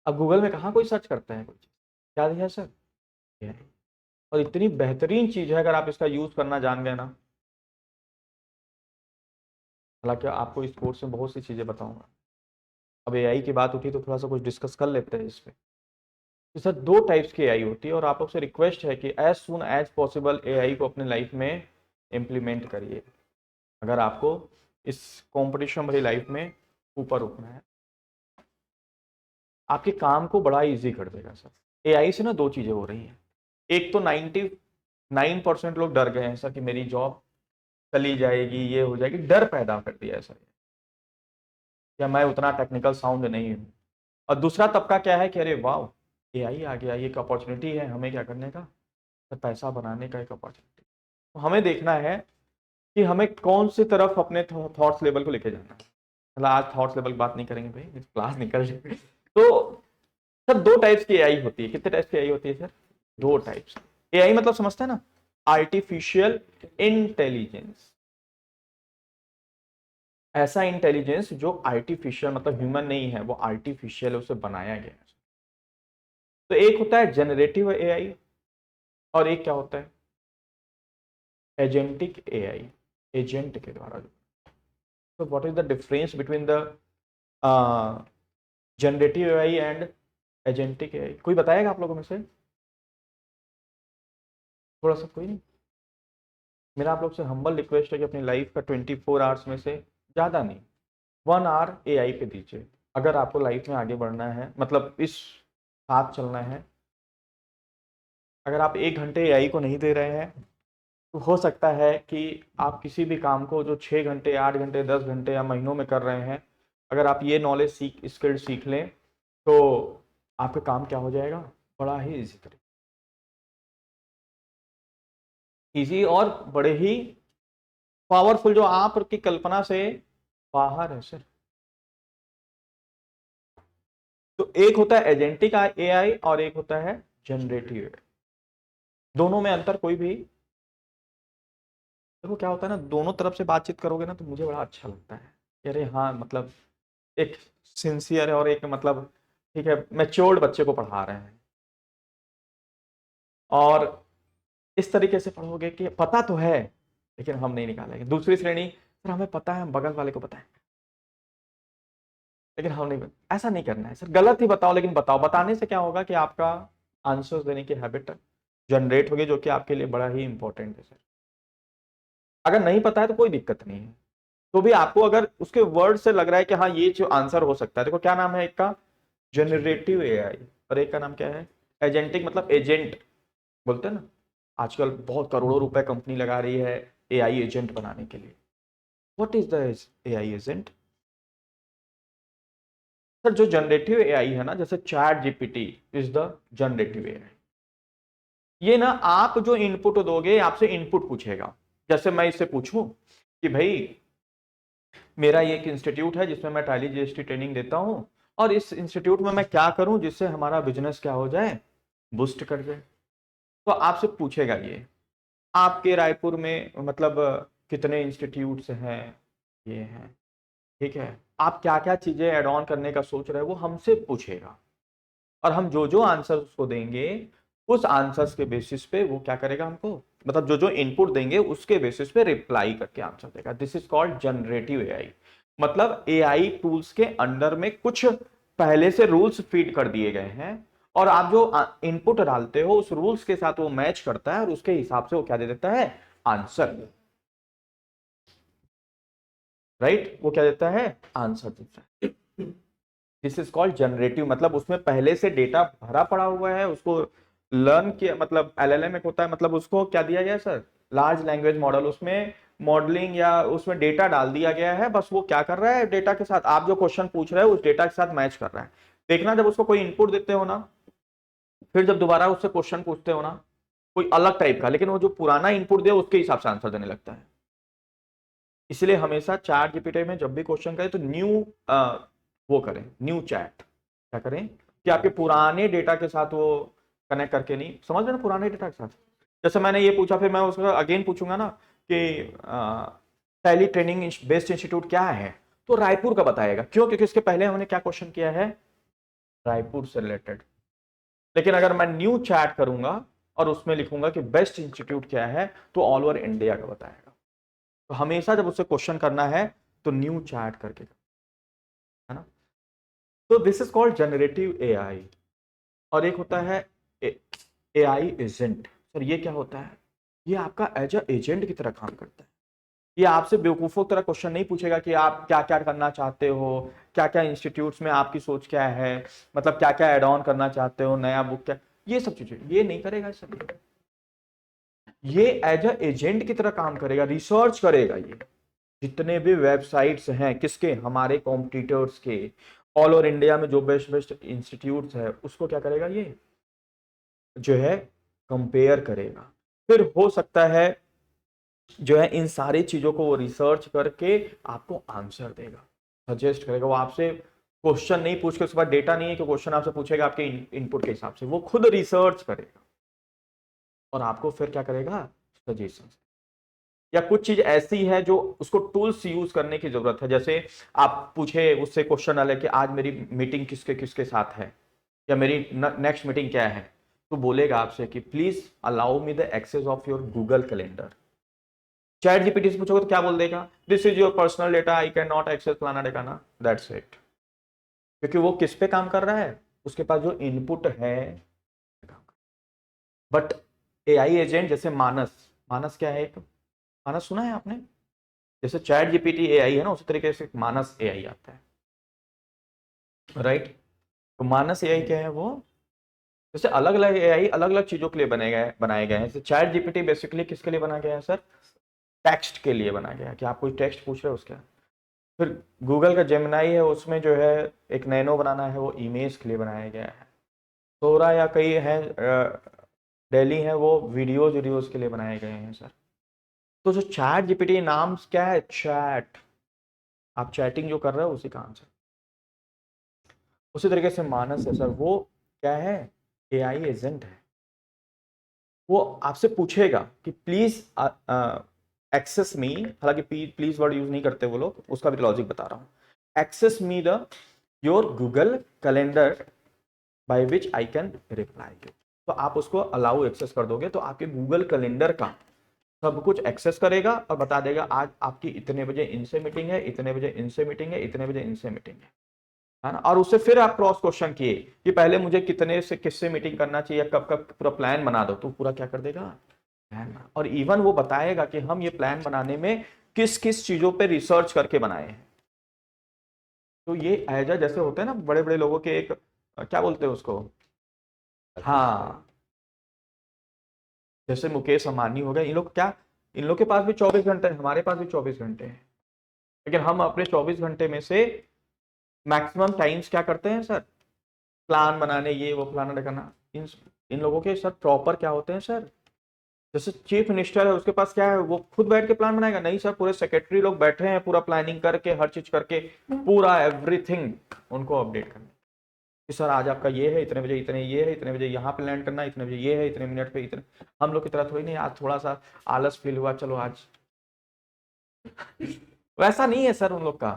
अब गूगल में कहाँ कोई सर्च करता है, कुछ क्या दिया है सर? एआई। और इतनी बेहतरीन चीज है, अगर आप इसका यूज करना जान गए ना, हालांकि आपको इस कोर्स में बहुत सी चीजें बताऊंगा। अब एआई की बात उठी तो थोड़ा सा कुछ डिस्कस कर लेते हैं इस पे। तो सर दो टाइप्स की एआई होती है, और आप लोग से रिक्वेस्ट है कि as soon as possible AI को अपने लाइफ में इम्प्लीमेंट करिए, अगर आपको इस कंपटीशन भरी लाइफ में ऊपर उठना है। आपके काम को बड़ा इजी कर देगा सर। एआई से ना दो चीजें हो रही हैं। एक तो 99% लोग डर गए हैं सर कि मेरी जॉब चली जाएगी, ये हो जाएगी, डर पैदा कर दिया है सर, या मैं उतना टेक्निकल साउंड नहीं हूँ। और दूसरा तबका क्या है कि अरे वाह एआई आ गया, ये एक अपॉर्चुनिटी है हमें क्या करने का, तो पैसा बनाने का एक अपॉर्चुनिटी। तो हमें देखना है कि हमें कौन सी तरफ अपने थॉट्स लेवल को लेके जाना है। मतलब आज थॉट्स लेवल की बात नहीं करेंगे भाई, क्लास निकल जाएगी। तो सर दो टाइप्स की एआई होती है। कितने टाइप्स की एआई होती है सर? दो टाइप्स। एआई मतलब समझते हैं ना, आर्टिफिशियल इंटेलिजेंस। ऐसा इंटेलिजेंस जो आर्टिफिशियल मतलब ह्यूमन नहीं है, वो आर्टिफिशियल उसे बनाया गया है। तो एक होता है जनरेटिव एआई, और एक क्या होता है? एजेंटिक एआई, एजेंट के द्वारा। तो what is the difference between the generative AI and agentic AI? कोई बताएगा आप लोगों में से? थोड़ा सा कोई नहीं? मेरा आप लोग से हम्बल रिक्वेस्ट है कि अपनी लाइफ का 24 आवर्स में से ज़्यादा नहीं, 1 आवर एआई पे दीजिए। अगर आपको लाइफ में आगे बढ़ना है, मतलब इस साथ चलना है। अगर आप 1 घंटे एआई को नहीं दे रहे हैं, तो हो सकता है कि आप किसी भी काम को जो 6 घंटे, 8 घंटे, 10 घंटे या महीनों में कर रहे हैं, अगर आप ये नॉलेज स्किल सीख लें, तो आपका काम क्या हो जाएगा? बड़ा ही इजी तरीके, इजी और बड़े ही पावरफुल, जो आपकी कल्पना से बाहर है सर। तो एक होता है एजेंटिक एआई और एक होता है जनरेटिव एआई। दोनों में अंतर कोई भी, देखो क्या होता है ना, दोनों तरफ से बातचीत करोगे ना तो मुझे बड़ा अच्छा लगता है कि अरे हाँ, मतलब एक सिंसियर है और एक मतलब ठीक है मैच्योर्ड बच्चे को पढ़ा रहे हैं। और इस तरीके से पढ़ोगे कि पता तो है लेकिन हम नहीं निकालेंगे। दूसरी श्रेणी, सर हमें पता है, हम बगल वाले को बताएं लेकिन हम नहीं, ऐसा नहीं करना है सर, गलत ही बताओ लेकिन बताओ। बताने से क्या होगा कि आपका आंसर्स देने की हैबिट जनरेट होगी, जो कि आपके लिए बड़ा ही इंपॉर्टेंट है सर। अगर नहीं पता है तो कोई दिक्कत नहीं है, तो भी आपको अगर उसके वर्ड से लग रहा है कि हाँ ये जो आंसर हो सकता है, देखो क्या नाम है एक का, जनरेटिव एआई, और एक का नाम क्या है, एजेंटिक, मतलब एजेंट बोलते हैं ना। आजकल बहुत करोड़ों रुपए कंपनी लगा रही है एआई एजेंट बनाने के लिए। What is the AI agent? Sir जो जनरेटिव एआई है ना, जैसे chat GPT is the generative AI. ये ना आप जो इनपुट दोगे, आपसे इनपुट पूछेगा। जैसे मैं इससे पूछूं कि भाई मेरा ये एक इंस्टीट्यूट है जिसमें मैं टैली जीएसटी ट्रेनिंग देता हूं, और इस इंस्टीट्यूट में मैं क्या करूं जिससे हमारा बिजनेस क्या हो जाए, बूस्ट कर जाए। तो आपसे पूछेगा ये आपके रायपुर में मतलब कितने इंस्टीट्यूट्स हैं, ये हैं, ठीक है, आप क्या क्या चीजें ऐड ऑन करने का सोच रहे हो, वो हमसे पूछेगा। और हम जो जो आंसर उसको देंगे, उस आंसर्स के बेसिस पे वो क्या करेगा, हमको मतलब जो जो इनपुट देंगे उसके बेसिस पे रिप्लाई करके आंसर देगा। This is called generative AI. मतलब एआई टूल्स के अंडर में कुछ पहले से रूल्स फीड कर दिए गए हैं, और आप जो इनपुट डालते हो उस रूल्स के साथ वो मैच करता है, और उसके हिसाब से वो क्या दे देता है, आंसर। राइट, वो क्या देता है, आंसर देता है। दिस इज कॉल्ड जनरेटिव, मतलब उसमें पहले से डेटा भरा पड़ा हुआ है, उसको लर्न किया, मतलब एलएलएम एक होता है, मतलब उसको क्या दिया गया है सर, लार्ज लैंग्वेज मॉडल, उसमें मॉडलिंग या उसमें डेटा डाल दिया गया है, बस वो क्या कर रहा है, डेटा के साथ आप जो क्वेश्चन पूछ रहे हो उस डेटा के साथ मैच कर रहा है। देखना जब उसको कोई इनपुट देते हो ना, फिर जब दोबारा उससे क्वेश्चन पूछते हो ना कोई अलग टाइप का, लेकिन वो जो पुराना इनपुट दिया उसके हिसाब से आंसर देने लगता है। इसलिए हमेशा चैट जीपीटी में जब भी क्वेश्चन करें तो न्यू वो करें, न्यू चैट, क्या करें कि आपके पुराने डेटा के साथ वो कनेक्ट करके, नहीं समझ रहे ना, पुराने डेटा के साथ। जैसे मैंने ये पूछा, फिर मैं उसका अगेन पूछूंगा ना कि टैली ट्रेनिंग बेस्ड इंस्टीट्यूट क्या है, तो रायपुर का बताएगा। क्यों? क्योंकि इसके पहले हमने क्या क्वेश्चन किया है, रायपुर से रिलेटेड। लेकिन अगर मैं न्यू चैट करूंगा और उसमें लिखूंगा कि बेस्ट इंस्टीट्यूट क्या है, तो ऑल ओवर इंडिया का बताएगा। तो हमेशा जब उससे क्वेश्चन करना है तो न्यू चैट करके, है ना। तो this is called generative AI. और एक होता है एआई एजेंट। सर ये क्या होता है, ये आपका एज अ एजेंट की तरह काम करता है। ये आपसे बेवकूफों की तरह क्वेश्चन नहीं पूछेगा कि आप क्या क्या करना चाहते हो, क्या क्या इंस्टीट्यूट्स में आपकी सोच क्या है, मतलब क्या क्या एड ऑन करना चाहते हो, नया बुक क्या, ये सब चीजें ये नहीं करेगा सर। ये एज अ एजेंट की तरह काम करेगा, रिसर्च करेगा। ये जितने भी वेबसाइट्स हैं किसके, हमारे कॉम्पिटिटर्स के, ऑल ओवर इंडिया में जो बेस्ट बेस्ट इंस्टीट्यूट्स है उसको क्या करेगा, ये जो है कंपेयर करेगा। फिर हो सकता है जो है इन सारी चीजों को वो रिसर्च करके आपको आंसर देगा, सजेस्ट करेगा। वो आपसे क्वेश्चन नहीं पूछ के, उसके बाद डेटा नहीं है कि क्वेश्चन आपसे पूछेगा आपके इनपुट के हिसाब से, वो खुद रिसर्च करेगा और आपको फिर क्या करेगा, सजेशन। या कुछ चीज ऐसी है जो उसको टूल्स यूज करने की जरूरत है, जैसे आप पूछे उससे क्वेश्चन डाले कि आज मेरी मीटिंग किसके किसके साथ है, या मेरी नेक्स्ट मीटिंग क्या है, तो बोलेगा आपसे कि please allow me the access of your Google calendar. ChatGPT से पूछोगे तो क्या बोल देगा, this is your personal data, I can not access फलाना डेटा, दैट्स इट। क्योंकि वो किस पे काम कर रहा है, उसके पास जो इनपुट है। बट एआई एजेंट जैसे मानस, मानस क्या है, एक मानस सुना है आपने, जैसे चैट जीपीटी एआई है ना, उसी तरीके से मानस एआई आता है, राइट। तो मानस एआई क्या है, वो जैसे अलग अलग एआई अलग अलग चीजों के लिए बनाए गए हैं। जैसे चैट जीपीटी बेसिकली किसके लिए बना गया है सर, टेक्स्ट के लिए बना गया है, कि आप कोई टेक्स्ट पूछ रहे हो उसका। फिर गूगल का जेमिनाई है, उसमें जो है एक नैनो बनाना है, वो इमेज के लिए बनाया गया है। सोरा या कई है डेली है, वो वीडियोज वीडियोज के लिए बनाए गए हैं सर। तो जो चैट जीपीटी नाम क्या है, चैट, आप चैटिंग जो कर रहे हो उसी का आंसर। उसी तरीके से मानस है सर, वो क्या है, एआई एजेंट है। वो आपसे पूछेगा कि प्लीज एक्सेस मी, हालांकि प्लीज वर्ड यूज नहीं करते वो लोग, उसका भी लॉजिक बता रहा हूं। Access me the your Google calendar by which I can reply you. तो आप उसको अलाउ एक्सेस कर दोगे तो आपके गूगल कैलेंडर का सब कुछ एक्सेस करेगा और बता देगा आज आपकी इतने बजे इनसे मीटिंग है, इतने बजे इनसे मीटिंग है, इतने बजे इनसे मीटिंग है ना। और उससे फिर आप क्रॉस क्वेश्चन किए कि पहले मुझे कितने से किससे मीटिंग करना चाहिए, कब कब पूरा प्लान बना दो, तो पूरा क्या कर देगा, प्लान। और इवन वो बताएगा कि हम ये प्लान बनाने में किस किस चीजों पे रिसर्च करके बनाए हैं। तो ये एज जैसे होते हैं ना बड़े बड़े लोगों के एक क्या बोलते हैं उसको, हाँ, जैसे मुकेश अंबानी हो गए, इन लोग क्या, इन लोग के पास भी 24 घंटे है, हमारे पास भी 24 घंटे हैं, लेकिन हम अपने 24 घंटे में से मैक्सिमम टाइम्स क्या करते हैं सर, प्लान बनाने, ये वो प्लान करना। इन लोगों के सर प्रॉपर क्या होते हैं सर, जैसे चीफ मिनिस्टर है उसके पास क्या है, वो खुद बैठ के प्लान बनाएगा, नहीं सर, पूरे सेक्रेटरी लोग बैठे हैं पूरा प्लानिंग करके, हर चीज करके, पूरा एवरीथिंग उनको अपडेट करना कि सर आज आपका ये है, इतने बजे इतने ये है, इतने बजे यहाँ पे लैंड करना, इतने बजे ये है, इतने मिनट पे इतने। हम लोग की तरह थोड़ी नहीं, आज थोड़ा सा आलस फील हुआ, चलो आज वैसा नहीं है सर उन लोग का,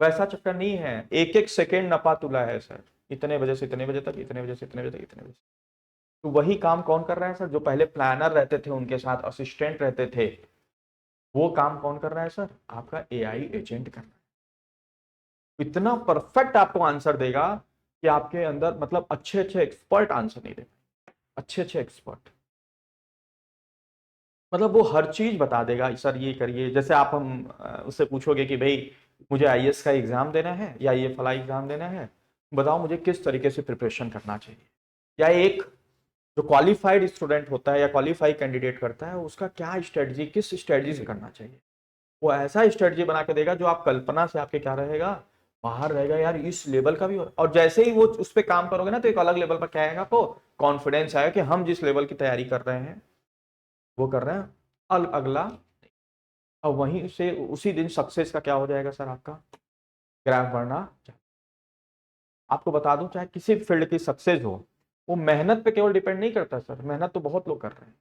वैसा चक्कर नहीं है, एक एक सेकेंड नपा तुला है सर, इतने बजे से इतने बजे तक, इतने बजे से इतने बजे तक, इतने बजे। तो वही काम कौन कर रहा है सर, जो पहले प्लानर रहते थे उनके साथ असिस्टेंट रहते थे, वो काम कौन कर रहा है सर, आपका एआई एजेंट कर रहा है। इतना परफेक्ट आपको आंसर देगा कि आपके अंदर मतलब अच्छे अच्छे एक्सपर्ट आंसर नहीं दे, अच्छे अच्छे एक्सपर्ट, मतलब वो हर चीज बता देगा, सर ये करिए। जैसे आप हम उससे पूछोगे कि भाई मुझे आईएएस का एग्जाम देना है या ये फला एग्जाम देना है, बताओ मुझे किस तरीके से प्रिपरेशन करना चाहिए, या एक जो क्वालिफाइड स्टूडेंट होता है या क्वालिफाइड कैंडिडेट करता है उसका क्या स्ट्रेटजी, किस स्ट्रेटजी से करना चाहिए, वो ऐसा स्ट्रेटजी बना के देगा जो आप कल्पना से आपके क्या रहेगा, बाहर रहेगा, यार इस लेवल का भी हो। और जैसे ही वो उस पर काम करोगे ना तो एक अलग लेवल पर क्या आएगा, आपको कॉन्फिडेंस आएगा कि हम जिस लेवल की तैयारी कर रहे हैं वो कर रहे हैं, अगला, और वहीं से उसी दिन सक्सेस का क्या हो जाएगा सर, आपका ग्राफ बढ़ना। आपको बता दूं चाहे किसी फील्ड की सक्सेस हो, वो मेहनत पे केवल डिपेंड नहीं करता सर, मेहनत तो बहुत लोग कर रहे हैं।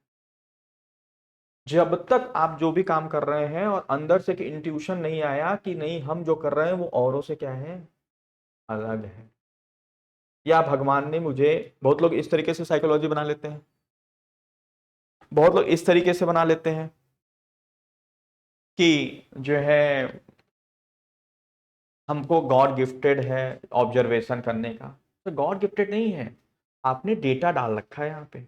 जब तक आप जो भी काम कर रहे हैं और अंदर से कि इंट्यूशन नहीं आया कि नहीं हम जो कर रहे हैं वो औरों से क्या है, अलग है, या भगवान ने मुझे, बहुत लोग इस तरीके से साइकोलॉजी बना लेते हैं, बहुत लोग इस तरीके से बना लेते हैं कि जो है हमको गॉड गिफ्टेड है ऑब्जर्वेशन करने का, तो गॉड गिफ्टेड नहीं है, आपने डेटा डाल रखा है यहाँ पे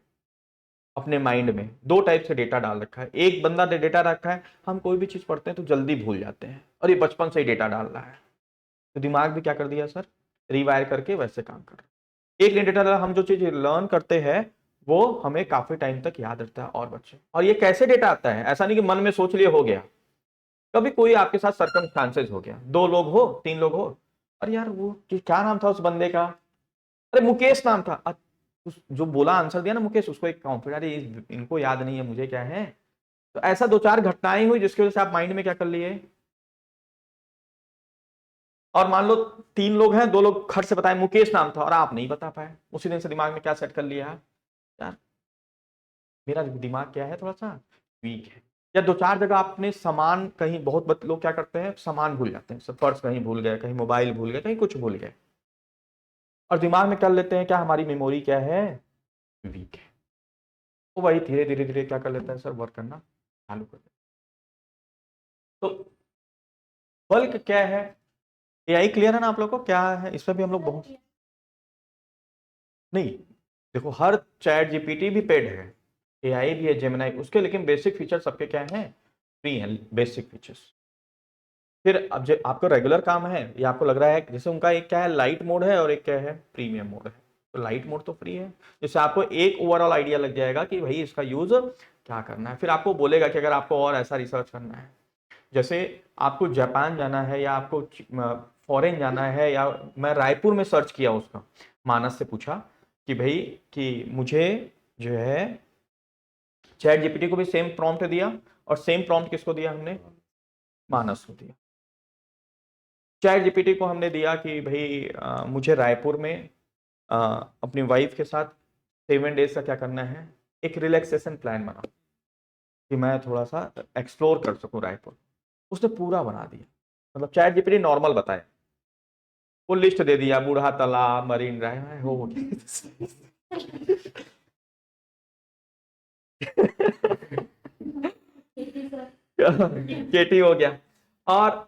अपने माइंड में, दो टाइप से डेटा डाल रखा है। एक बंदा ने डेटा रखा है, हम कोई भी चीज पढ़ते हैं तो जल्दी भूल जाते हैं, और ये बचपन से ही डेटा डाल रहा है, तो दिमाग भी क्या कर दिया सर, रिवायर करके वैसे काम कर रहा है। एक ने डेटा डाला, हम जो चीज लर्न करते हैं वो हमें काफी टाइम तक याद रहता है। और बच्चे, और ये कैसे डेटा आता है, ऐसा नहीं कि मन में सोच लिए हो गया, कभी कोई आपके साथ सर्कमस्टांसेस हो गया, दो लोग हो, तीन लोग हो, अरे यार वो क्या नाम था उस बंदे का, अरे मुकेश नाम था, जो बोला आंसर दिया ना मुकेश, उसको एक कॉन्फिडेंस, अरे इनको याद नहीं है, मुझे क्या है। तो ऐसा दो चार घटनाएं हुई जिसकी वजह से आप माइंड में क्या कर लिए। और मान लो तीन लोग हैं, दो लोग खट से बताए मुकेश नाम था और आप नहीं बता पाए, उसी दिन से दिमाग में क्या सेट कर लिया, यार मेरा दिमाग क्या है, थोड़ा सा वीक है। या दो चार जगह आपने सामान कहीं, बहुत लोग क्या करते हैं सामान भूल जाते हैं, सब पर्स कहीं भूल गए, कहीं मोबाइल भूल गए, कहीं कुछ भूल गए, और दिमाग में कर लेते हैं क्या, हमारी मेमोरी क्या है, वीक है। तो वही धीरे धीरे धीरे क्या कर लेता है सर, वर्क करना चालू कर देता है। तो बल्क क्या है, एआई क्लियर है ना आप लोग को, क्या है इस पर भी हम लोग बहुत नहीं, देखो हर चैट जीपीटी भी पेड है, एआई भी है, जेमिनाई उसके, लेकिन बेसिक फीचर सबके क्या हैं, फ्री हैं बेसिक फीचर्स। फिर अब जो आपका रेगुलर काम है, ये आपको लग रहा है जैसे उनका एक क्या है लाइट मोड है और एक क्या है प्रीमियम मोड है, तो लाइट मोड तो फ्री है, जिससे आपको एक ओवरऑल आइडिया लग जाएगा कि भाई इसका यूज क्या करना है। फिर आपको बोलेगा कि अगर आपको और ऐसा रिसर्च करना है, जैसे आपको जापान जाना है या आपको फॉरेन जाना है, या मैं रायपुर में सर्च किया उसका, मानस से पूछा कि भाई कि मुझे जो है, चैट जीपीटी को भी सेम प्रॉम्प्ट दिया, और सेम प्रॉम्प्ट किसको दिया हमने, मानस को दिया। चैट जीपीटी को हमने दिया कि भाई मुझे रायपुर में अपनी वाइफ के साथ 7 डेज का क्या करना है, एक रिलैक्सेशन प्लान बनाओ कि मैं थोड़ा सा एक्सप्लोर कर सकूं रायपुर। उसने पूरा बना दिया, मतलब चैट जीपीटी नॉर्मल बताए, वो लिस्ट दे दिया, बूढ़ा तालाब, मरीन ड्राइव हो गया। केटी हो गया। और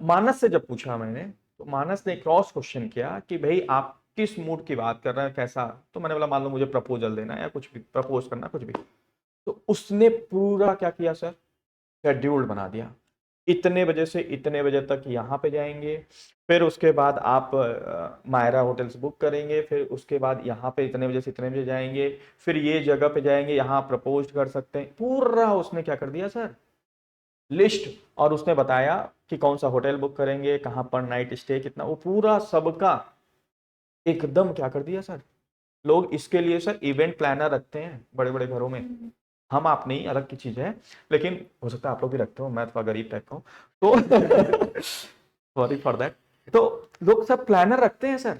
मानस से जब पूछा मैंने, तो मानस ने क्रॉस क्वेश्चन किया कि भाई आप किस मूड की बात कर रहे हैं, कैसा। तो मैंने बोला मान लो मुझे प्रपोजल देना है या कुछ भी प्रपोज करना, कुछ भी। तो उसने पूरा क्या किया सर, शेड्यूल बना दिया। इतने बजे से इतने बजे तक यहाँ पे जाएंगे, फिर उसके बाद आप मायरा होटल्स बुक करेंगे, फिर उसके बाद यहाँ पे इतने बजे से इतने बजे जाएंगे, फिर ये जगह पे जाएंगे, यहाँ प्रपोज कर सकते हैं। पूरा उसने क्या कर दिया सर, लिस्ट। और उसने बताया कि कौन सा होटल बुक करेंगे, कहाँ पर नाइट स्टे कितना, वो पूरा सबका एकदम क्या कर दिया सर। लोग इसके लिए सर इवेंट प्लानर रखते हैं बड़े बड़े घरों में। हम आप नहीं, अलग की चीज है, लेकिन हो सकता है आप लोग भी रखते हो, मैं थोड़ा गरीब टाइप का हूं तो सॉरी फॉर दैट। तो लोग सब प्लानर रखते हैं सर।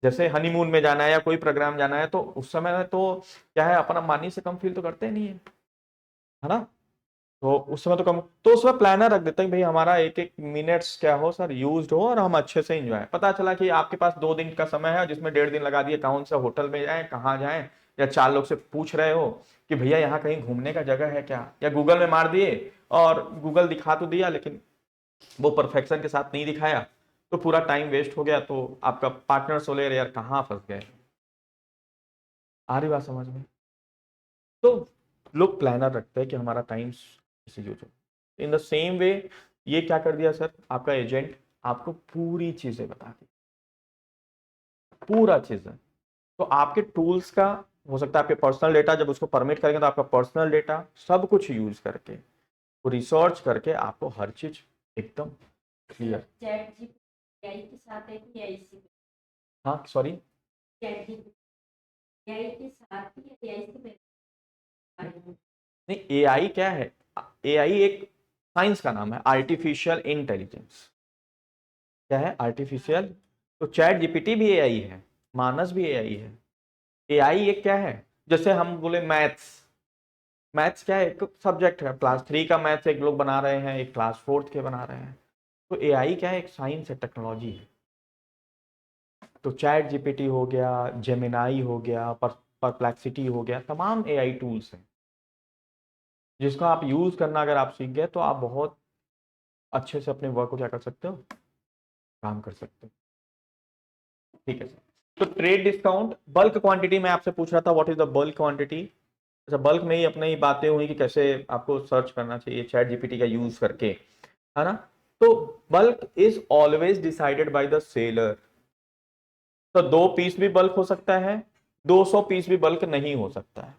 जैसे हनीमून में जाना है या कोई प्रोग्राम जाना है, तो उस समय तो क्या है, अपना मानी से कम फील तो करते नहीं है ना। तो उस समय तो कम, तो उसमें प्लानर रख देते हैं भाई हमारा एक एक मिनट्स क्या हो सर यूज्ड हो, और हम अच्छे से एंजॉय। पता चला कि आपके पास 2 दिन का समय है, जिसमें 1.5 दिन लगा दिए, कौन से होटल में जाएं, कहाँ जाएं। या 4 लोग से पूछ रहे हो कि भैया यहाँ कहीं घूमने का जगह है क्या, या गूगल में मार दिए और गूगल दिखा तो दिया, लेकिन वो परफेक्शन के साथ नहीं दिखाया, तो पूरा टाइम वेस्ट हो गया। तो आपका पार्टनर सोले यार कहाँ फंस गए। आ रही बात समझ में। तो लोग प्लानर रखते हैं कि हमारा टाइम इसी यूज हो। इन द सेम वे ये क्या कर दिया सर, आपका एजेंट आपको पूरी चीजें बता दी, पूरा चीजें। तो आपके टूल्स का हो सकता है, आपके पर्सनल डेटा जब उसको परमिट करेंगे, तो आपका पर्सनल डेटा सब कुछ यूज करके, रिसर्च करके आपको हर चीज एकदम क्लियर। चैट जीपीटी एआई के साथ है कि एआई से? हाँ सॉरी, चैट जीपीटी एआई के साथ ही एआई से? नहीं एआई क्या है, एआई एक साइंस का नाम है, आर्टिफिशियल इंटेलिजेंस। क्या है, आर्टिफिशियल। तो चैट जीपीटी भी एआई है, मानस भी एआई है। एआई एक क्या है, जैसे हम बोले मैथ्स, मैथ्स क्या है, एक सब्जेक्ट है, क्लास 3 का मैथ्स एक लोग बना रहे हैं, एक क्लास 4 के बना रहे हैं। तो एआई क्या है, एक साइंस है, टेक्नोलॉजी है। तो चैट जीपीटी हो गया, जेमिनाई हो गया, परप्लेक्सिटी हो गया, तमाम एआई टूल्स हैं, जिसका आप यूज करना अगर आप सीख गए, तो आप बहुत अच्छे से अपने वर्क को क्या कर सकते हो, काम कर सकते हो। ठीक है सर। तो ट्रेड डिस्काउंट, बल्क क्वांटिटी में आपसे पूछ रहा था what is the bulk quantity. अच्छा, बल्क में ही अपने ही बातें हुई कि कैसे आपको सर्च करना चाहिए चैट जीपीटी का यूज करके, है ना। तो bulk is always decided by the seller. तो 2 पीस भी बल्क हो सकता है, 200 पीस भी बल्क नहीं हो सकता है।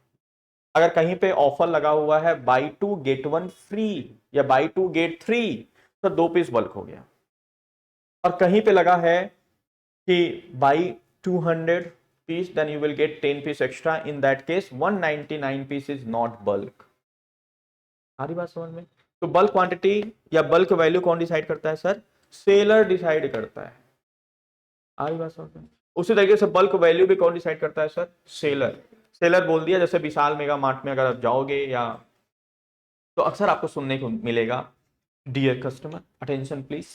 अगर कहीं पे ऑफर लगा हुआ है बाई 2 गेट 1 फ्री या बाई 2 गेट 3, तो 2 पीस बल्क हो गया। और कहीं पे लगा है कि by 200 piece then you will get 10 piece extra, in that case 199 piece is not bulk। सारी बात समझ में। तो बल्क क्वांटिटी या बल्क वैल्यू कौन डिसाइड करता है सर, सेलर डिसाइड करता है। आ रही बात समझ में। उसी तरीके से बल्क वैल्यू भी कौन डिसाइड करता है सर, सेलर। सेलर बोल दिया, जैसे विशाल मेगा मार्ट में अगर आप जाओगे, या तो अक्सर आपको सुनने को मिलेगा, dear customer attention please,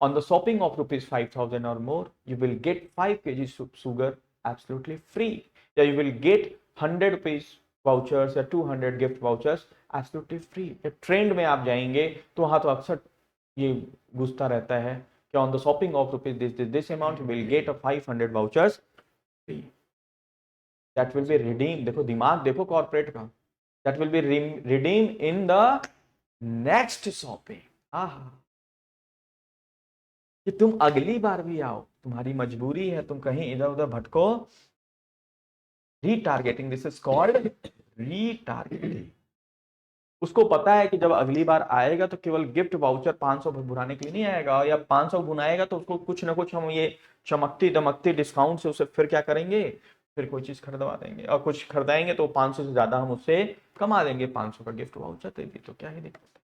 on the shopping of rupees 5,000 or more, you will get 5 kg sugar absolutely free, या you will get 100 rupees vouchers या 200 gift vouchers absolutely free। Trend में आप जाएंगे तो वहां तो अक्सर ये गुस्ता रहता है कि on the shopping of rupees this amount you will get a 500 vouchers free, that will be redeemed। देखो दिमाग देखो कॉर्पोरेट का, that will be redeemed in the next shopping। आहा, कि तुम अगली बार भी आओ, तुम्हारी मजबूरी है, तुम कहीं इधर उधर भटको। Retargeting, this is called retargeting. उसको पता है कि जब अगली बार आएगा तो केवल गिफ्ट वाउचर 500 भुनाने के लिए नहीं आएगा, या 500 भुनाएगा तो उसको कुछ ना कुछ हम ये चमकती दमकती डिस्काउंट से उसे फिर क्या करेंगे, फिर कोई चीज खरीदवा देंगे, और कुछ खरीदाएंगे तो 500 से ज्यादा हम उससे कमा देंगे। 500 का गिफ्ट वाउचर तो भी तो क्या ही दिक्कत है,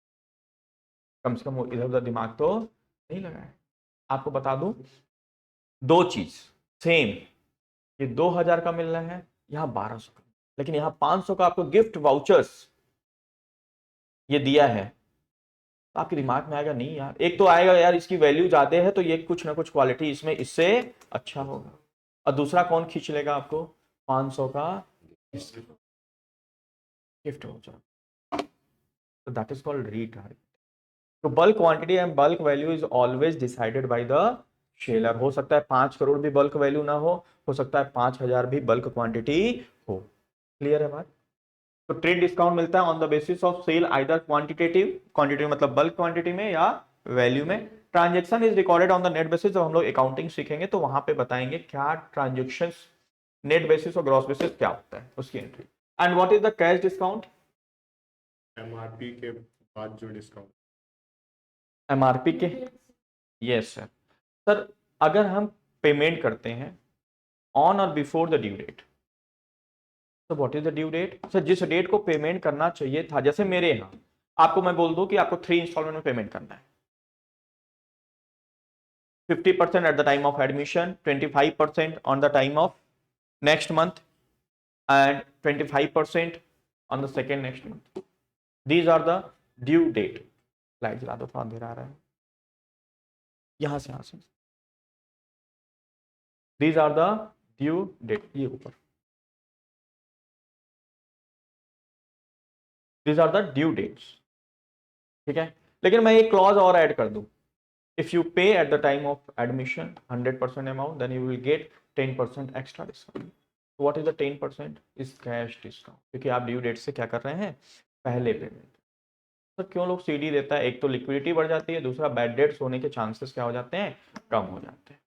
कम से कम वो इधर उधर दिमाग तो नहीं लगाए। आपको बता दूं, 2 चीज सेम, ये 2000 का मिल रहा है, यहाँ 1200 का, लेकिन यहाँ 500 का आपको गिफ्ट वाउचर्स ये दिया है, तो आपके दिमाग में आएगा नहीं यार, एक तो आएगा यार इसकी वैल्यू ज्यादा है, तो ये कुछ ना कुछ क्वालिटी इसमें इससे अच्छा होगा। और दूसरा कौन खींच लेगा आपको 500 का गिफ्ट वाउचर, तो दैट इज कॉल्ड रीटारगेट। तो bulk quantity and bulk value is always decided by the seller. हो सकता है 5 करोड़ भी बल्क वैल्यू ना हो सकता है 5,000 भी बल्क क्वांटिटी हो। क्लियर है बात? तो ट्रेड डिस्काउंट मिलता है on the basis of sale either quantitative, quantity मतलब बल्क क्वांटिटी में या वैल्यू में। Transaction is recorded on the net basis. जब हम लोग अकाउंटिंग सीखेंगे तो वहां पे बताएंगे क्या ट्रांजेक्शन नेट बेसिस और ग्रॉस बेसिस क्या होता है, उसकी entry. And what is the cash discount? MRP के बाद जो डिस्काउंट। एमआरपी के, यस सर। सर अगर हम पेमेंट करते हैं ऑन और बिफोर द ड्यू डेट, तो what is the due date? Sir जिस डेट को पेमेंट करना चाहिए था, जैसे मेरे यहाँ आपको मैं बोल दूं कि आपको 3 इंस्टॉलमेंट में पेमेंट करना है, 50% at the time of admission, 25% on the time of next month and 25% on the second next month. These are the due date. Light जला दो, थोड़ा अंधेरा आ रहा है। यहां से These are the due date। ये ऊपर These are the due dates। ठीक है, लेकिन मैं एक क्लॉज और ऐड कर दूं, if you pay at the time of admission 100% amount, then you will get 10% extra discount। What is the 10%? is cash discount, क्योंकि आप ड्यू डेट से क्या कर रहे हैं, पहले पेमेंट। तो क्यों लोग सीडी देता है? एक तो लिक्विडिटी बढ़ जाती है, दूसरा बैड डेट्स होने के चांसेस क्या हो जाते हैं, कम हो जाते हैं।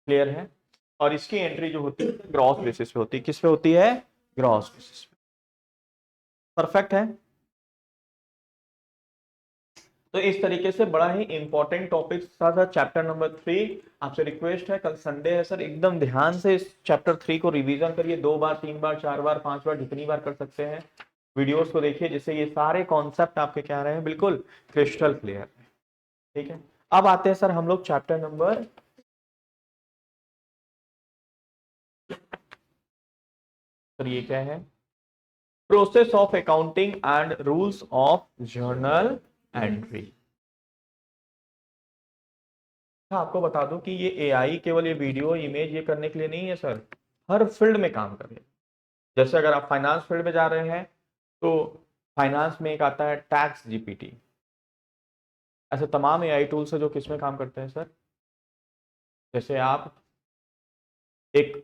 क्लियर है? और इसकी एंट्री जो होती है ग्रॉस बेसिस पे होती है। किस पे होती है? ग्रॉस बेसिस पे। परफेक्ट है? तो इस तरीके से बड़ा ही इंपॉर्टेंट टॉपिक था चैप्टर नंबर 3। आपसे रिक्वेस्ट है, कल संडे है सर, एकदम ध्यान से इस चैप्टर 3 को रिवीजन करिए, 2 बार 3 बार 4 बार 5 बार जितनी बार कर सकते हैं। वीडियोस को देखिए जिससे ये सारे कॉन्सेप्ट आपके क्या रहे हैं, बिल्कुल क्रिस्टल क्लियर। ठीक है, अब आते हैं सर हम लोग चैप्टर नंबर, सर ये क्या है, process of accounting and rules of journal entry. आपको बता दूं कि ये एआई केवल ये वीडियो इमेज ये करने के लिए नहीं है सर, हर फील्ड में काम कर रहे हैं। जैसे अगर आप फाइनेंस फील्ड में जा रहे हैं तो फाइनेंस में एक आता है टैक्स जीपीटी। ऐसे तमाम एआई टूल्स है जो किस में काम करते हैं सर, जैसे आप एक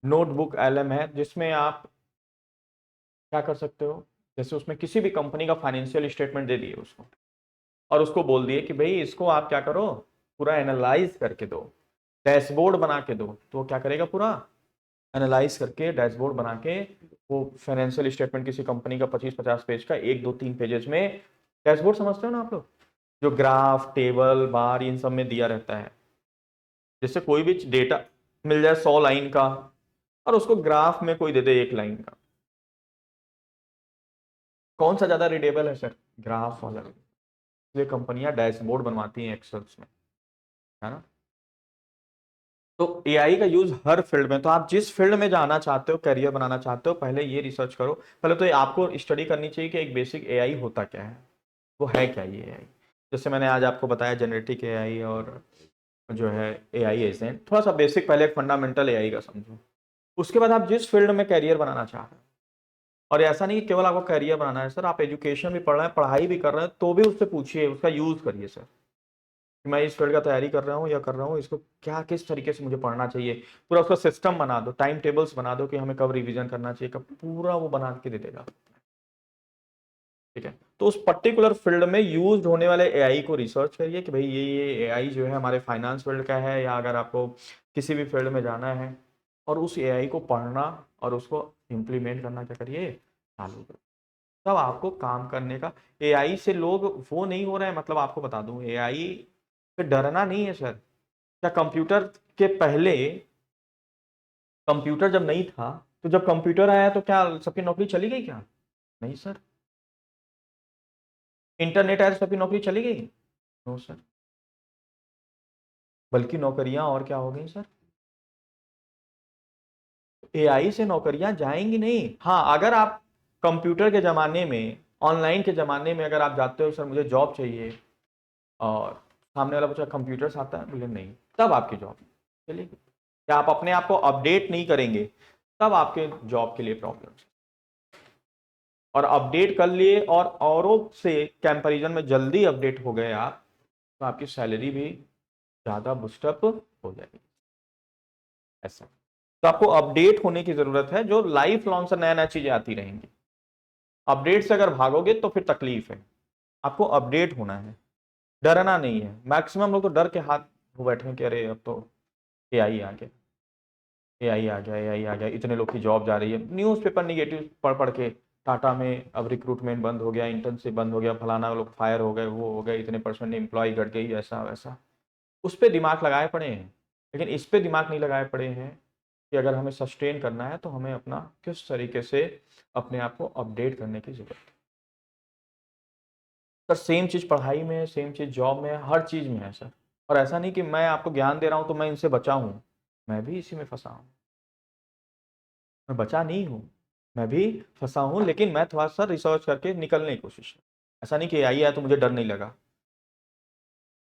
नोटबुक एलएम है जिसमें आप क्या कर सकते हो, जैसे उसमें किसी भी कंपनी का फाइनेंशियल स्टेटमेंट दे दिए उसको और उसको बोल दिए कि भाई इसको आप क्या करो, पूरा एनालाइज करके दो, डैशबोर्ड बना के दो, तो वो क्या करेगा, पूरा एनालाइज करके डैशबोर्ड बना के वो फाइनेंशियल स्टेटमेंट किसी कंपनी का 25-50 पेज का 1-2-3 पेजेस में, डैशबोर्ड समझते हो ना आप लोग, जो ग्राफ टेबल बार इन सब में दिया रहता है, जिससे कोई भी डेटा मिल जाए 100 लाइन का और उसको ग्राफ में कोई दे दे 1 लाइन का, कौन सा ज्यादा रीडेबल है सर, ग्राफ वाला। ये कंपनियां डैशबोर्ड बनवाती हैं एक्सेल्स में, है ना। तो एआई का यूज हर फील्ड में, तो आप जिस फील्ड में जाना चाहते हो, करियर बनाना चाहते हो, पहले ये रिसर्च करो, पहले तो आपको स्टडी करनी चाहिए कि एक बेसिक एआई होता क्या है, वो है क्या ये एआई। जैसे मैंने आज आपको बताया जेनरेटिक एआई और जो है एआई एजेंट, थोड़ा सा बेसिक पहले एक फंडामेंटल एआई का समझो, उसके बाद आप जिस फील्ड में करियर बनाना चाह रहे हो। और ऐसा नहीं कि केवल आपको करियर बनाना है सर, आप एजुकेशन भी पढ़ रहे हैं, पढ़ाई भी कर रहे हैं, तो भी उससे पूछिए, उसका यूज करिए सर, कि मैं इस फील्ड का तैयारी कर रहा हूँ या कर रहा हूँ, इसको क्या किस तरीके से मुझे पढ़ना चाहिए, पूरा उसका सिस्टम बना दो, टाइम टेबल्स बना दो कि हमें कब रिवीजन करना चाहिए, कब, पूरा वो बना के दे देगा। ठीक है, तो उस पर्टिकुलर फील्ड में यूज होने वाले एआई को रिसर्च करिए कि भाई ये एआई जो है हमारे फाइनेंस फील्ड का है, या अगर आपको किसी भी फील्ड में जाना है, और उस एआई को पढ़ना और उसको इम्प्लीमेंट करना क्या करिए, चालू करो, तब आपको काम करने का। एआई से लोग वो नहीं हो रहे हैं, मतलब आपको बता दूं एआई से डरना नहीं है सर। क्या कंप्यूटर के पहले, कंप्यूटर जब नहीं था, तो जब कंप्यूटर आया तो क्या सबकी नौकरी चली गई क्या? नहीं सर। इंटरनेट आया तो सबकी नौकरी चली गई? नो सर, बल्कि नौकरियां और क्या हो गई सर, एआई से नौकरियां जाएंगी नहीं। हाँ, अगर आप कंप्यूटर के ज़माने में, ऑनलाइन के ज़माने में अगर आप जाते हो सर मुझे जॉब चाहिए, और सामने वाला पूछा कंप्यूटर से आता है, बोले नहीं, तब आपकी जॉब चलेगी। कि आप अपने आप को अपडेट नहीं करेंगे, तब आपके जॉब के लिए प्रॉब्लम। और अपडेट कर लिए और औरों से कंपैरिजन में जल्दी अपडेट हो गए आप, तो आपकी सैलरी भी ज्यादा बूस्टअप हो जाएगी। ऐसा तो आपको अपडेट होने की जरूरत है, जो लाइफ लॉन्ग से नया नया चीजें आती रहेंगी। अपडेट से अगर भागोगे तो फिर तकलीफ है। आपको अपडेट होना है, डरना नहीं है। मैक्सिमम लोग तो डर के हाथ हो बैठे हैं कि अरे अब तो एआई आ गया, एआई आ गया, एआई आ गया, इतने लोग की जॉब जा रही है। न्यूज़पेपर निगेटिव पढ़ पढ़ के टाटा में अब रिक्रूटमेंट बंद हो गया, इंटर्नशिप बंद हो गया, फलाना लोग फायर हो गए, वो हो गए, इतने परसेंट एम्प्लॉय घट गई, ऐसा वैसा। उस पर दिमाग लगाए पड़े हैं, लेकिन इस पे दिमाग नहीं लगाए पड़े हैं कि अगर हमें सस्टेन करना है तो हमें अपना किस तरीके से अपने आप को अपडेट करने की जरूरत है। सर सेम चीज़ पढ़ाई में है, सेम चीज़ जॉब में है, हर चीज़ में है सर। और ऐसा नहीं कि मैं आपको ज्ञान दे रहा हूँ तो मैं इनसे बचा हूँ, मैं भी इसी में फंसा हूँ। मैं बचा नहीं हूँ, मैं भी फंसा हूँ, लेकिन मैं थोड़ा सा रिसर्च करके निकलने की कोशिश है। ऐसा नहीं कि आई है तो मुझे डर नहीं लगा,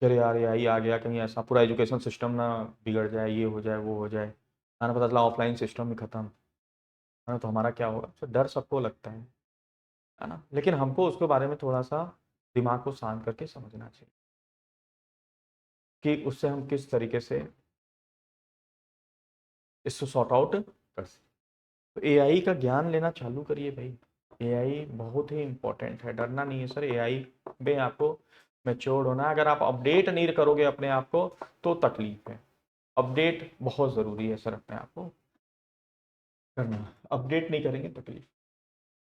अरे यार ये आई आ गया, कहीं ऐसा पूरा एजुकेशन सिस्टम ना बिगड़ जाए, ये हो जाए, वो हो जाए, आना पता चला ऑफलाइन सिस्टम ही खत्म है ना, तो हमारा क्या होगा। तो डर सबको लगता है ना, लेकिन हमको उसके बारे में थोड़ा सा दिमाग को शांत करके समझना चाहिए कि उससे हम किस तरीके से इसको सॉर्ट आउट कर सकते। तो एआई का ज्ञान लेना चालू करिए भाई, एआई बहुत ही इंपॉर्टेंट है, डरना नहीं है सर। एआई में आपको मैच्योर होना है। अगर आप अपडेट नहीं करोगे अपने आप को तो तकलीफ है। अपडेट बहुत ज़रूरी है सर, अपने आप को करना, अपडेट नहीं करेंगे तकलीफ।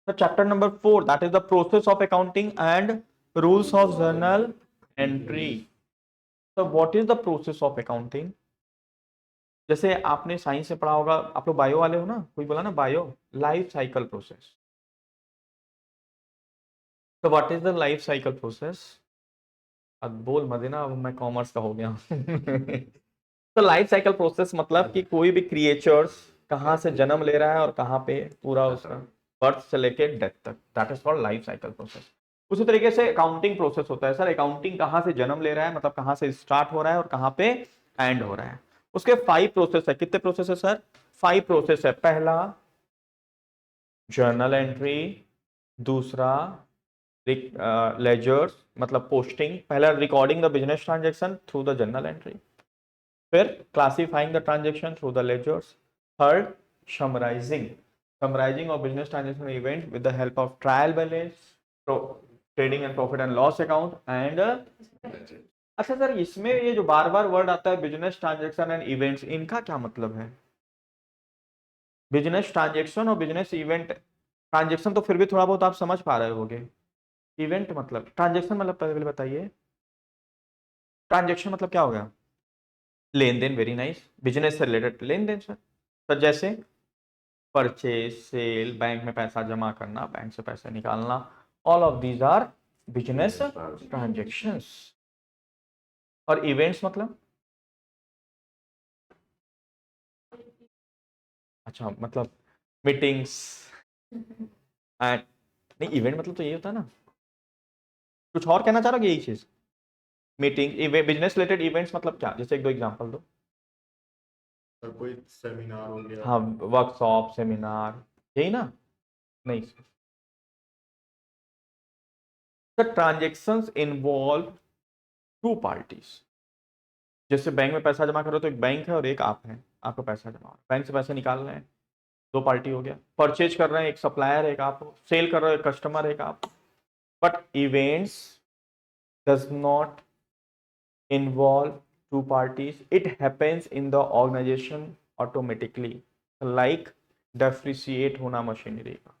So chapter number 4, that is the process of accounting and rules of journal entry. So what is the process of accounting? जैसे आपने साइंस से पढ़ा होगा, आप लोग बायो वाले हो ना, कोई बोला ना बायो, लाइफ साइकिल प्रोसेस। तो what is the life cycle process? अब बोल मत देना, अब मैं कॉमर्स का हो गया तो लाइफ साइकिल प्रोसेस मतलब कि कोई भी क्रिएचर्स कहाँ से जन्म ले रहा है और कहाँ पे पूरा उसका बर्थ से लेके डेथ तक, that is called life cycle process. उसी तरीके से अकाउंटिंग प्रोसेस होता है सर। अकाउंटिंग कहाँ से जन्म ले रहा है, मतलब कहाँ से स्टार्ट हो रहा है और कहाँ पे एंड हो रहा है। उसके 5 प्रोसेस है। कितने प्रोसेस है सर? 5 प्रोसेस है। पहला जर्नल एंट्री, दूसरा लेजर्स मतलब पोस्टिंग, पहला recording the business transaction through the journal entry, फिर classifying the transaction through the ledgers, third summarising of business transaction event with the help of trial balance, trading and profit and loss account and. अच्छा sir, इसमें ये जो बार बार word आता है business transaction and events, इनका क्या मतलब है? बिजनेस ट्रांजेक्शन और बिजनेस इवेंट, ट्रांजेक्शन तो फिर भी थोड़ा बहुत आप समझ पा रहे होगे, इवेंट मतलब, ट्रांजेक्शन मतलब पहले बताइए। ट्रांजेक्शन मतलब क्या हो गया? लेन देन, वेरी नाइस। बिजनेस से रिलेटेड लेन देन सर। सर जैसे परचेज, सेल, बैंक में पैसा जमा करना, बैंक से पैसा निकालना, all of these are business transactions. और इवेंट्स मतलब, अच्छा मतलब मीटिंग्स एंड, नहीं इवेंट मतलब तो यही होता है ना, कुछ और कहना चाह रहा हो यही चीज? मीटिंग, बिजनेस रिलेटेड इवेंट्स मतलब क्या? जैसे एक दो एग्जांपल दो। और कोई सेमिनार हो गया। हाँ, वर्कशॉप, सेमिनार, यही ना? नहीं sir, transactions involve two parties. जैसे बैंक में पैसा जमा करो तो एक बैंक है और एक आप है, आपका पैसा जमा हो, बैंक से पैसे निकाल रहे हैं, दो पार्टी हो गया। परचेज कर रहे हैं, एक सप्लायर एक आप हो, सेल कर रहे हो एक कस्टमर एक आप। But events does not involve two parties, it happens in the organization automatically, like depreciate होना मशीनरी का,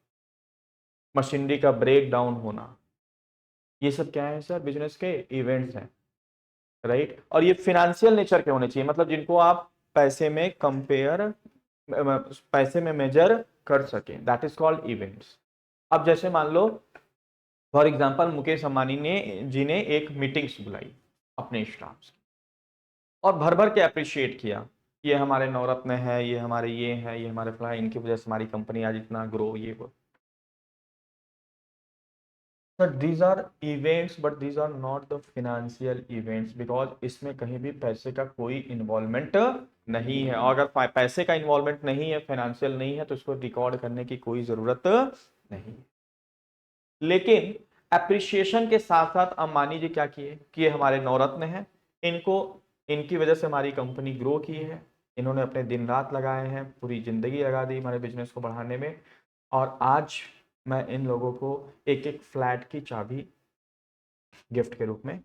मशीनरी का ब्रेक डाउन होना, ये सब क्या है सर? बिजनेस के इवेंट्स हैं, राइट। और ये फिनेंशियल नेचर के होने चाहिए, मतलब जिनको आप पैसे में कंपेयर, पैसे में मेजर कर सके, दैट इज कॉल्ड इवेंट्स। अब जैसे मान लो फॉर एग्जांपल मुकेश अंबानी जी ने एक मीटिंग्स बुलाई अपने स्टाफ से और भर भर के अप्रिशिएट किया, ये हमारे नवरत्न है, ये हमारे ये है, ये हमारे फ्लाई, इनकी वजह से हमारी कंपनी आज इतना ग्रो, ये वो। Sir these are events but these are not the financial events, because इसमें कहीं भी पैसे का कोई इन्वॉल्वमेंट नहीं है, और अगर पैसे का इन्वॉल्वमेंट नहीं है, फाइनेंशियल नहीं है, तो इसको रिकॉर्ड करने की कोई जरूरत नहीं। लेकिन अप्रिसिएशन के साथ साथ अंबानी जी क्या किए कि ये हमारे नवरत्न हैं, इनको इनकी वजह से हमारी कंपनी ग्रो की है, इन्होंने अपने दिन रात लगाए हैं, पूरी जिंदगी लगा दी हमारे बिजनेस को बढ़ाने में, और आज मैं इन लोगों को एक एक फ्लैट की चाबी गिफ्ट के रूप में।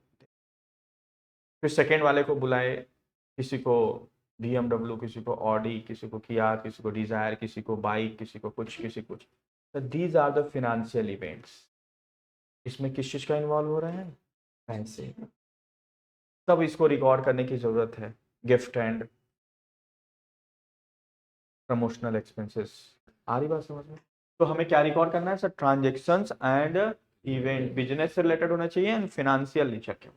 फिर सेकेंड वाले को बुलाए, किसी को BMW, किसी को ऑडी, किसी को किया, किसी को डिजायर, किसी को बाइक, किसी को कुछ, किसी कुछ। तो these are the financial events. इसमें किस चीज का इन्वॉल्व हो रहे हैं? पैसे। तब इसको रिकॉर्ड करने की जरूरत है, गिफ्ट एंड प्रमोशनल एक्सपेंसेस। आ रही बात समझ में? तो हमें क्या रिकॉर्ड करना है sir? Transactions and event, business से रिलेटेड होना चाहिए एंड फिनेंशियल नेचर के।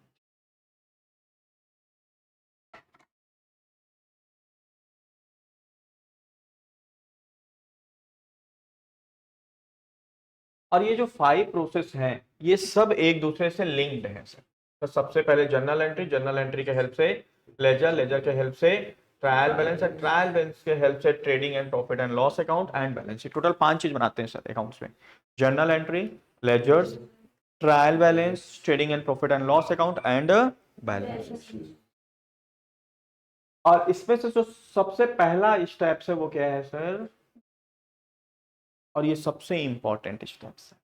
और ये जो 5 प्रोसेस हैं, ये सब एक दूसरे से लिंक्ड हैं सर। तो सबसे पहले जर्नल एंट्री, जर्नल एंट्री के हेल्प से लेजर, लेजर के हेल्प से ट्रायल बैलेंस, और ट्रायल बैलेंस के हेल्प से trading and profit and loss account and balance sheet. Total 5 चीज बनाते हैं सर अकाउंट्स में: journal entry, ledgers, trial balance, trading and profit and loss account and balance sheet. और इसमें से जो सबसे पहला स्टेप है वो क्या है सर? और ये सबसे इंपॉर्टेंट स्टेप्स है,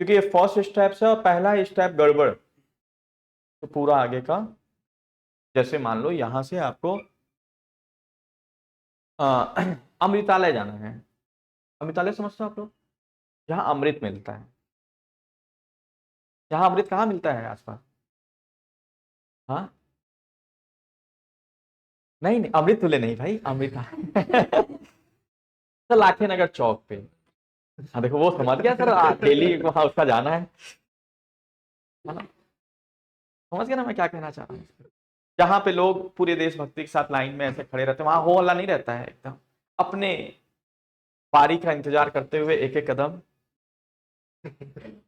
क्योंकि ये फर्स्ट स्टेप है और पहला स्टेप गड़बड़ तो पूरा आगे का। जैसे मान लो यहां से आपको अमृतालय जाना है। अमृतालय समझते हो आप लोग? जहां अमृत मिलता है। जहां अमृत कहाँ मिलता है आसपास? हाँ, नहीं नहीं, अमृततुल्य नहीं भाई, अमृता सर लाखे नगर चौक पे। हाँ देखो, वो समझ गया सर, डेली वहां उसका जाना है ना? समझ गया ना मैं क्या कहना चाह रहा हूँ? जहां पे लोग पूरे देशभक्ति के साथ लाइन में ऐसे खड़े रहते हैं, वहां हो हल्ला नहीं रहता है, एकदम अपने पारी का इंतजार करते हुए एक एक कदम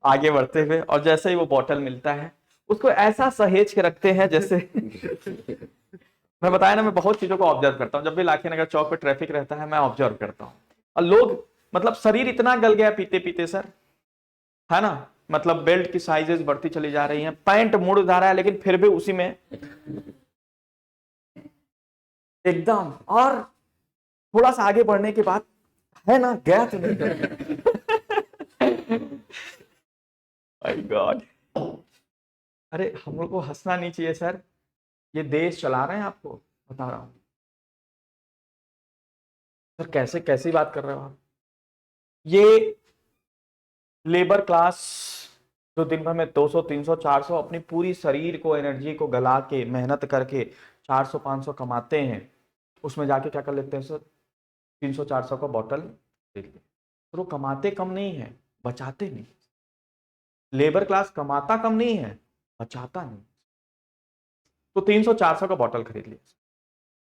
आगे बढ़ते हुए, और जैसे ही वो बॉटल मिलता है उसको ऐसा सहेज के रखते हैं जैसे मैं बताया ना, मैं बहुत चीजों को ऑब्जर्व करता हूँ। जब भी लाखे नगर चौक पे ट्रैफिक रहता है मैं ऑब्जर्व करता हूँ, और लोग मतलब शरीर इतना गल गया पीते पीते सर, है ना? मतलब बेल्ट की साइजेस बढ़ती चली जा रही हैं, पैंट मुड़ जा रहा है, लेकिन फिर भी उसी में एकदम। और थोड़ा सा आगे बढ़ने के बाद है ना, गया तो नहीं माय गॉड। अरे हम लोग को हंसना नहीं चाहिए सर, ये देश चला रहे हैं, आपको बता रहा हूं सर। कैसे कैसी बात कर रहे हो आप? ये लेबर क्लास जो दिन भर में 200 300 400 अपनी पूरी शरीर को, एनर्जी को गला के मेहनत करके 400 500 कमाते हैं, उसमें जाके क्या कर लेते हैं सर? 300 400 का बॉटल खरीद ले। तो वो कमाते कम नहीं है, बचाते नहीं। लेबर क्लास कमाता कम नहीं है, बचाता नहीं। तो 300 400 का बॉटल खरीद लिया।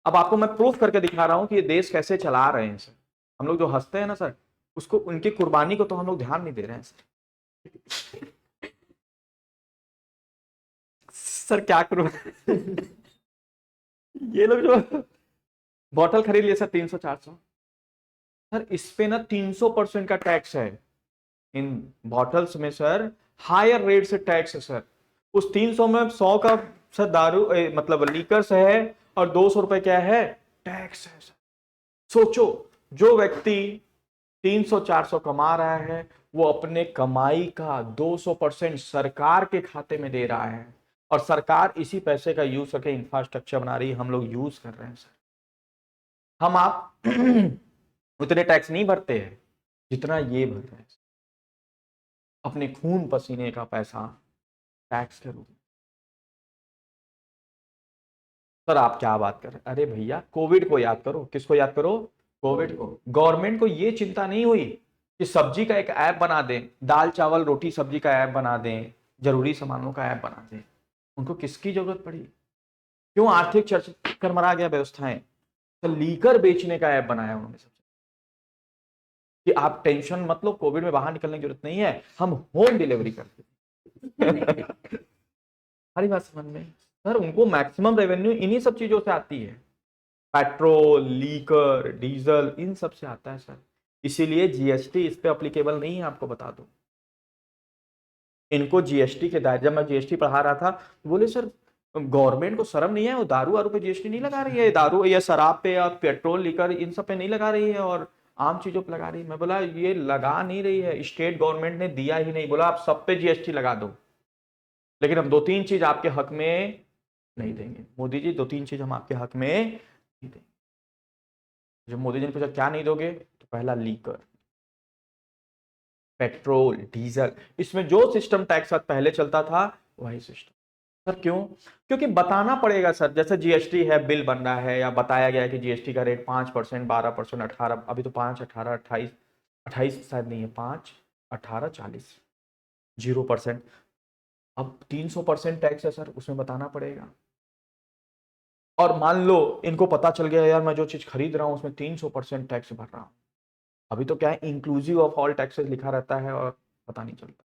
अब आपको मैं प्रूफ करके दिखा रहा हूं कि ये देश कैसे चला रहे हैं सर। हम लोग जो हंसते हैं ना सर, उसको, उनकी कुर्बानी को तो हम लोग ध्यान नहीं दे रहे हैं सर। सर क्या करूं ये लोग जो बॉटल खरीद लिए सर 300 400, सर इस पे ना 300% का टैक्स है इन बॉटल्स में सर। हायर रेट से टैक्स है सर। उस 300 में 100 का सर दारू मतलब लीकर्स है, और 200 रुपए क्या है? टैक्स है सर। सोचो, जो व्यक्ति 300 400 कमा रहा है, वो अपने कमाई का 200% सरकार के खाते में दे रहा है, और सरकार इसी पैसे का यूज करके इंफ्रास्ट्रक्चर बना रही है, हम लोग यूज कर रहे हैं सर। हम आप उतने टैक्स नहीं भरते हैं जितना ये भर रहे हैं, अपने खून पसीने का पैसा टैक्स के रूप में। सर आप क्या बात कर रहे हैं? अरे भैया, कोविड को याद करो। किसको याद करो? कोविड को। गवर्नमेंट को ये चिंता नहीं हुई कि सब्जी का एक ऐप बना दें, दाल चावल रोटी सब्जी का ऐप बना दें, जरूरी सामानों का ऐप बना दें। उनको किसकी जरूरत पड़ी? क्यों आर्थिक चरमरा गया व्यवस्थाएं? तो लीकर बेचने का ऐप बनाया उन्होंने सबसे। कि आप टेंशन मत लो, कोविड में बाहर निकलने की जरूरत नहीं है, हम होम डिलीवरी करते हैं। हमारी बात समझ में सर, उनको मैक्सिमम रेवेन्यू इन्हीं सब चीजों से आती है, पेट्रोल, लीकर, डीजल, इन सब से आता है सर। इसीलिए जीएसटी इस पे अप्लीकेबल नहीं है, आपको बता दूं। इनको जीएसटी के दायरे, जब मैं जीएसटी पढ़ा रहा था तो बोले सर गवर्नमेंट को शर्म नहीं है, वो दारू वारू पे जीएसटी नहीं लगा रही है, दारू या शराब पे या पेट्रोल, लीकर, इन सब पे नहीं लगा रही है, और आम चीजों पे लगा रही है। मैं बोला ये लगा नहीं रही है, स्टेट गवर्नमेंट ने दिया ही नहीं, बोला आप सब पे जीएसटी लगा दो, लेकिन हम 2-3 चीज आपके हक में नहीं देंगे। मोदी जी 2-3 चीज हम आपके हक में नहीं देंगे। जब मोदी जी ने पूछा क्या नहीं दोगे, तो पहला लीकर, पेट्रोल, डीजल, इसमें जो सिस्टम टैक्स पहले चलता था वही सिस्टम। सर क्यों? क्योंकि बताना पड़ेगा सर, जैसे जीएसटी है, बिल बन रहा है या बताया गया है कि जीएसटी का रेट 5%, 12%, 18, अभी तो 5, 18, 28, 28 शायद नहीं है, 5, 18, 40, 0%। अब 300% टैक्स है सर, उसमें बताना पड़ेगा। और मान लो इनको पता चल गया यार मैं जो चीज खरीद रहा हूं उसमें 300% टैक्स भर रहा हूं, अभी तो क्या है इंक्लूसिव ऑफ ऑल टैक्सेस लिखा रहता है और पता नहीं चलता।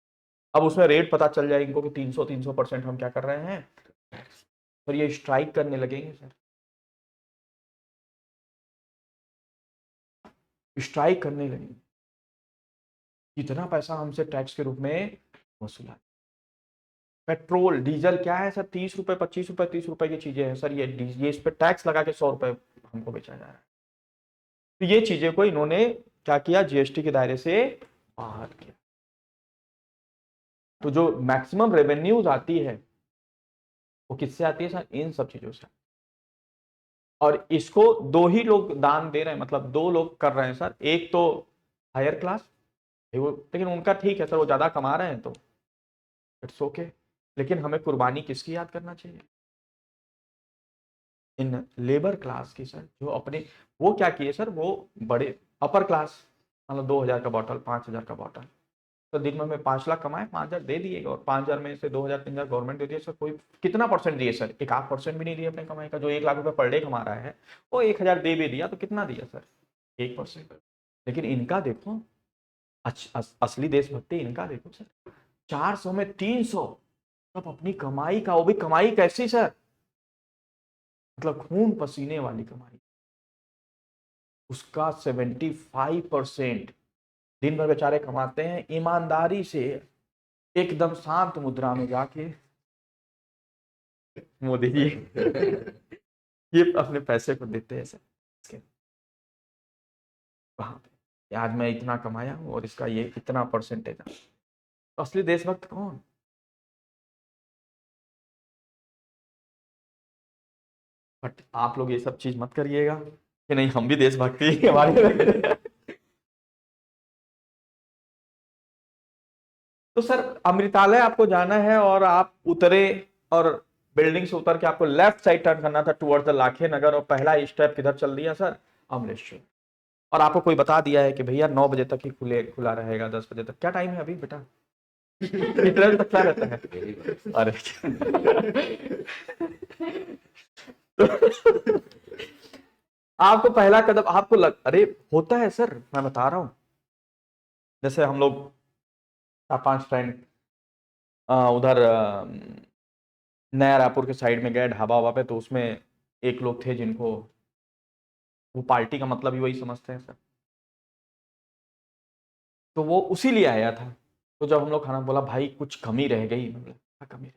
अब उसमें रेट पता चल जाए इनको कि 300% हम क्या कर रहे हैं, सर ये स्ट्राइक करने लगेंगे सर, स्ट्राइक करने लगेंगे। कितना पैसा हमसे टैक्स के रूप में वसूला। पेट्रोल डीजल क्या है सर, 30 रुपए, 25 रुपए, 30 रुपए की चीजें हैं सर, ये इस पे टैक्स लगा के 100 रुपए हमको बेचा जा रहा है। तो ये चीजें को इन्होंने क्या किया, जीएसटी के दायरे से बाहर किया। तो जो मैक्सिमम रेवेन्यूज आती है वो किससे आती है सर, इन सब चीजों से। और इसको 2 ही लोग दान दे रहे हैं, मतलब 2 लोग कर रहे हैं सर, एक तो हायर क्लास, वो लेकिन उनका ठीक है सर, वो ज्यादा कमा रहे हैं तो इट्स ओके, लेकिन हमें कुर्बानी किसकी याद करना चाहिए, इन लेबर क्लास की सर, जो अपने वो क्या किए सर, वो बड़े अपर क्लास, मतलब 2,000 का बॉटल, 5,000 का बॉटल, तो दिन में 5 लाख कमाए, 5,000 दे दिए, और 5,000 में से 2,000 3,000 गवर्नमेंट दे दिए सर। कोई कितना परसेंट दिए सर, 1/8% भी नहीं दिए अपने कमाई का। जो 1 लाख रुपए पर डे कमा रहा है वो 1,000 दे भी दिया तो कितना दिया सर, 1%। लेकिन इनका देखो, असली देशभक्ति इनका देखो सर, 400 में 300, सब अपनी कमाई का, वो भी कमाई कैसी सर, मतलब खून पसीने वाली कमाई, उसका 75% दिन भर बेचारे कमाते हैं ईमानदारी से, एकदम शांत मुद्रा में जाके, मोदी जी ये अपने पैसे को देते हैं सर वहां पे, आज मैं इतना कमाया हूं और इसका ये इतना परसेंटेज है। तो असली देशभक्त कौन? बट आप लोग ये सब चीज मत करिएगा कि नहीं हम भी देशभक्ति हमारे में। तो सर अमृतालय आपको जाना है और आप उतरे, और बिल्डिंग से उतर के आपको लेफ्ट साइड टर्न करना था टुवर्ड्स द लाखे नगर, और पहला स्टेप किधर चल दिया सर, अमलेश्वर। और आपको कोई बता दिया है कि भैया 9 बजे तक ही खुला रहेगा, 10 बजे तक। क्या टाइम है अभी बेटा, कितने तक क्या रहता है? अरे आपको पहला कदम आपको अरे होता है सर, मैं बता रहा हूं, जैसे हम लोग 4-5 फ्रेंड उधर नया रायपुर के साइड में गए ढाबा वाबा पे, तो उसमें एक लोग थे जिनको वो पार्टी का मतलब ही वही समझते हैं सर, तो वो उसी लिए आया था। तो जब हम लोग खाना बोला भाई कुछ कमी रह गई, मैं बोला क्या कमी रह,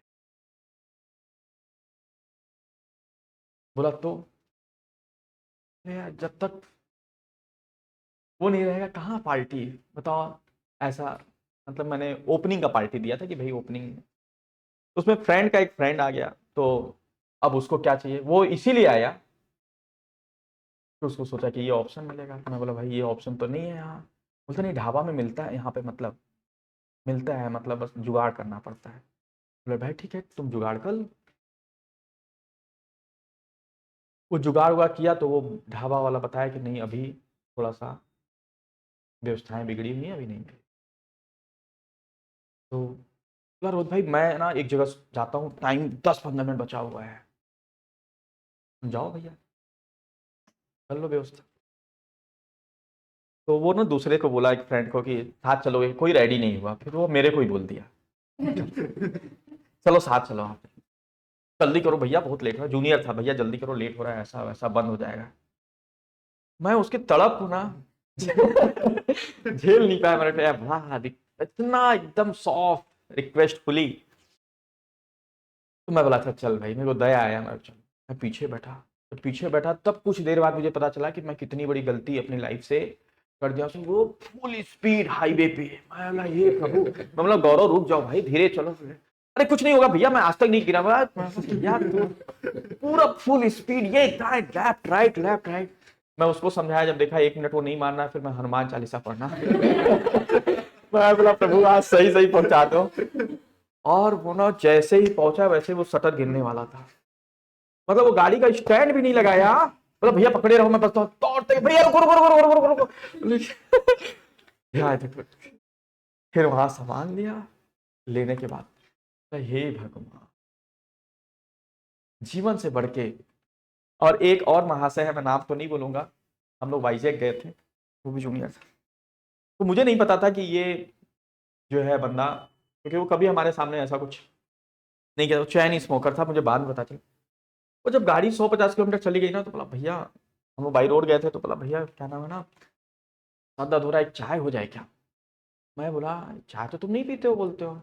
बोला तो यार जब तक वो नहीं रहेगा कहाँ पार्टी, बताओ ऐसा। मतलब मैंने ओपनिंग का पार्टी दिया था कि भाई ओपनिंग, उसमें फ्रेंड का एक फ्रेंड आ गया, तो अब उसको क्या चाहिए, वो इसीलिए आया तो उसको सोचा कि ये ऑप्शन मिलेगा। तो मैं बोला भाई ये ऑप्शन तो नहीं है यहाँ। बोलते नहीं ढाबा में मिलता है यहाँ पे, मतलब मिलता है, मतलब बस जुगाड़ करना पड़ता है। बोले भाई ठीक है तुम जुगाड़ कर लो। वो जुगाड़ हुआ किया तो वो ढाबा वाला बताया कि नहीं अभी थोड़ा सा व्यवस्थाएं बिगड़ी हुई हैं, अभी नहीं मिली। तो यार रोज भाई मैं ना एक जगह जाता हूँ, टाइम 10-15 मिनट बचा हुआ है, जाओ भैया कर लो व्यवस्था। तो वो ना दूसरे को बोला, एक फ्रेंड को, कि साथ चलोगे, कोई रेडी नहीं हुआ, फिर वो मेरे को ही बोल दिया चलो साथ चलो आप, जल्दी करो भैया बहुत लेट हो रहा है, जूनियर था, भैया जल्दी करो लेट हो रहा है, ऐसा वैसा बंद हो जाएगा। मैं उसकी तड़प को ना झेल नहीं पाया, मेरे पे वाह इतना एकदम सॉफ्ट रिक्वेस्टफुली। तो मैं बोला था चल भाई, मेरे को दया आया, मैं चल, मैं पीछे बैठा, तो पीछे बैठा तब कुछ देर बाद मुझे पता चला कि मैं कितनी बड़ी गलती अपनी लाइफ से कर दिया। उसमें वो फुल स्पीड हाईवे पे, मैं बोला ये प्रभु, मैं बोला गौरव रुक जाओ भाई, धीरे चलो। अरे कुछ नहीं होगा भैया, मैं आज तक नहीं गिरा। भैया पूरा फुल स्पीड, ये लेफ्ट राइट लेफ्ट राइट। मैं उसको समझाया, जब देखा 1 मिनट वो नहीं मानना, फिर मैं हनुमान चालीसा पढ़ना मैं बोला प्रभु आज सही सही पहुंचा दो। और वो ना जैसे ही पहुंचा वैसे वो शटर गिरने वाला था, मतलब वो गाड़ी का स्टैंड भी नहीं लगाया, मतलब भैया पकड़े रहो, मैं बसता हूँ, दौड़ते भैया रुको रुको रुको रुको रुको रुको। फिर वहां सामान लिया, लेने के बाद हे भगवान, जीवन से बढ़ के। और एक और महाशय है, मैं नाम तो नहीं बोलूंगा, हम लोग वाइजैक गए थे, वो भी जूनियर था। तो मुझे नहीं पता था कि ये जो है बंदा, क्योंकि वो कभी हमारे सामने ऐसा कुछ नहीं किया, वो चैन स्मोकर था, मुझे बाद में पता चला। वो जब गाड़ी 150 किलोमीटर चली गई ना, तो बोला भैया, हम लोग बाई रोड गए थे, तो बोला भैया क्या नाम है ना, सर दर्द हो रहा है, एक चाय हो जाए क्या। मैं बोला चाय तो तुम नहीं पीते हो, बोलते हो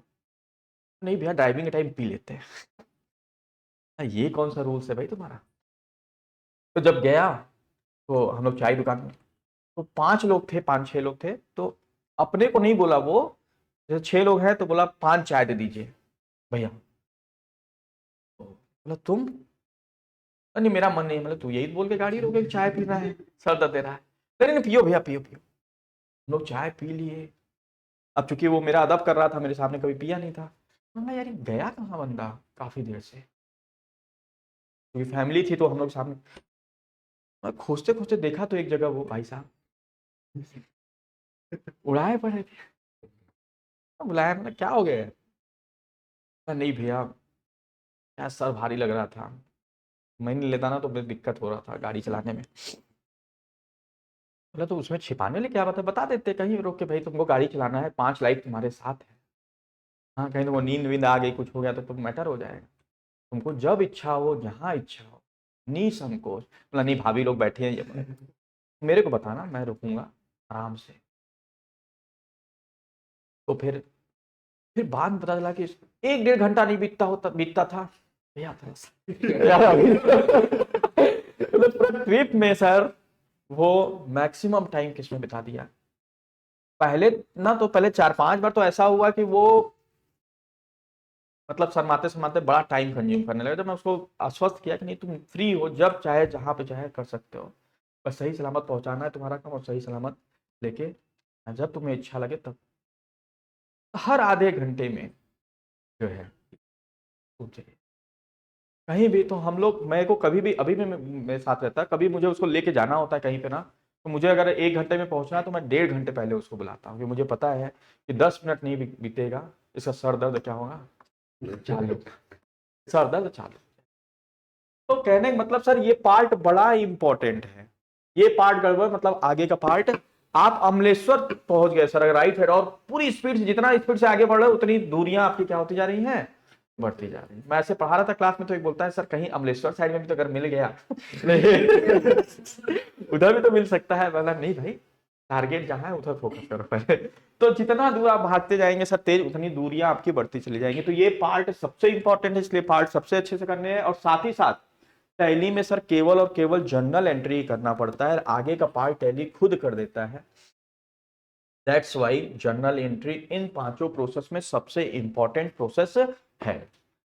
नहीं भैया ड्राइविंग के टाइम पी लेते हैं। ये कौन सा रूल्स है भाई तुम्हारा। तो जब गया तो हम लोग चाय दुकान में, तो 5 लोग थे, 5-6 लोग थे, तो अपने को नहीं बोला वो, जैसे 6 लोग हैं तो बोला 5 चाय दे दीजिए भैया। बोला तुम, नहीं मेरा मन नहीं, मतलब तू यही बोल के गाड़ी रोके चाय पीना है, सर दर्द दे रहा है, नहीं नहीं पियो भैया पियो पियो। हम लोग चाय पी लिए। अब चूंकि वो मेरा अदब कर रहा था, मेरे सामने कभी पिया नहीं था, मैं यार गया कहाँ बंदा काफी देर से, क्योंकि फैमिली थी तो हम लोग सामने। मैं खोजते खोजते देखा तो एक जगह वो भाई साहब उड़ाए पड़े थे। बुलाया, मैंने क्या हो गया। नहीं भैया क्या सर भारी लग रहा था, मैं नहीं लेता ना तो मुझे दिक्कत हो रहा था गाड़ी चलाने में। बोला तो उसमें छिपाने वाली क्या बात है, बता देते कहीं रोक के, भाई तुमको गाड़ी चलाना है, 5 लाइफ तुम्हारे साथ है, हाँ कहीं तुमको नींद वींद आ गई कुछ हो गया तो तुम मैटर हो जाएगा। तुमको जब इच्छा हो, जहाँ इच्छा हो, निसंकोच। बोला नहीं भाभी लोग बैठे हैं, ये मेरे को बताना, मैं रुकूंगा आराम से। तो फिर बाद में पता चला कि 1-1.5 घंटा नहीं बीतता था भैया ट्रिप में सर वो मैक्सिमम टाइम किसमें बिता दिया। पहले ना तो पहले 4-5 बार तो ऐसा हुआ कि वो मतलब शर्माते शर्माते बड़ा टाइम कंज्यूम करने लगा। जब मैं उसको आश्वस्त किया कि नहीं तुम फ्री हो, जब चाहे जहां पे चाहे कर सकते हो, बस सही सलामत पहुंचाना है तुम्हारा काम, और सही सलामत लेके जब तुम्हें इच्छा लगे तब, हर आधे घंटे में जो है कहीं भी। तो हम लोग, मेरे को कभी भी, अभी भी मेरे साथ रहता है, कभी मुझे उसको लेके जाना होता है कहीं पे ना, तो मुझे अगर 1 घंटे में पहुंचना है तो मैं 1.5 घंटे पहले उसको बुलाता हूँ, क्योंकि मुझे पता है कि 10 मिनट नहीं बीतेगा, इसका सर दर्द क्या होगा चालू, सर दर्द चालू। तो कहने का मतलब सर ये पार्ट बड़ा इंपॉर्टेंट है, ये पार्ट गड़बड़ मतलब आगे का पार्ट। आप अमलेश्वर पहुंच गए सर, अगर राइट हैंड और पूरी स्पीड से, जितना स्पीड से आगे बढ़ रहे हो उतनी दूरियां आपकी क्या होती जा रही हैं, बढ़ती जा रही है। मैं ऐसे पढ़ा रहा था क्लास में, तो एक बोलता है सर कहीं अमलेश्वर साइड में भी तो अगर मिल गया उधर भी तो मिल सकता है। बोला नहीं भाई, टारगेट जहां है उधर फोकस करो पहले। तो जितना दूर आप भागते जाएंगे सर तेज, उतनी दूरियां आपकी बढ़ती चली जाएंगी। तो ये पार्ट सबसे इंपॉर्टेंट है, इसलिए पार्ट सबसे अच्छे से करने हैं। और साथ ही साथ टैली में सर केवल और केवल जर्नल एंट्री करना पड़ता है, आगे का पार्ट टैली खुद कर देता है। That's why journal entry in 5 process में सबसे इंपॉर्टेंट प्रोसेस है,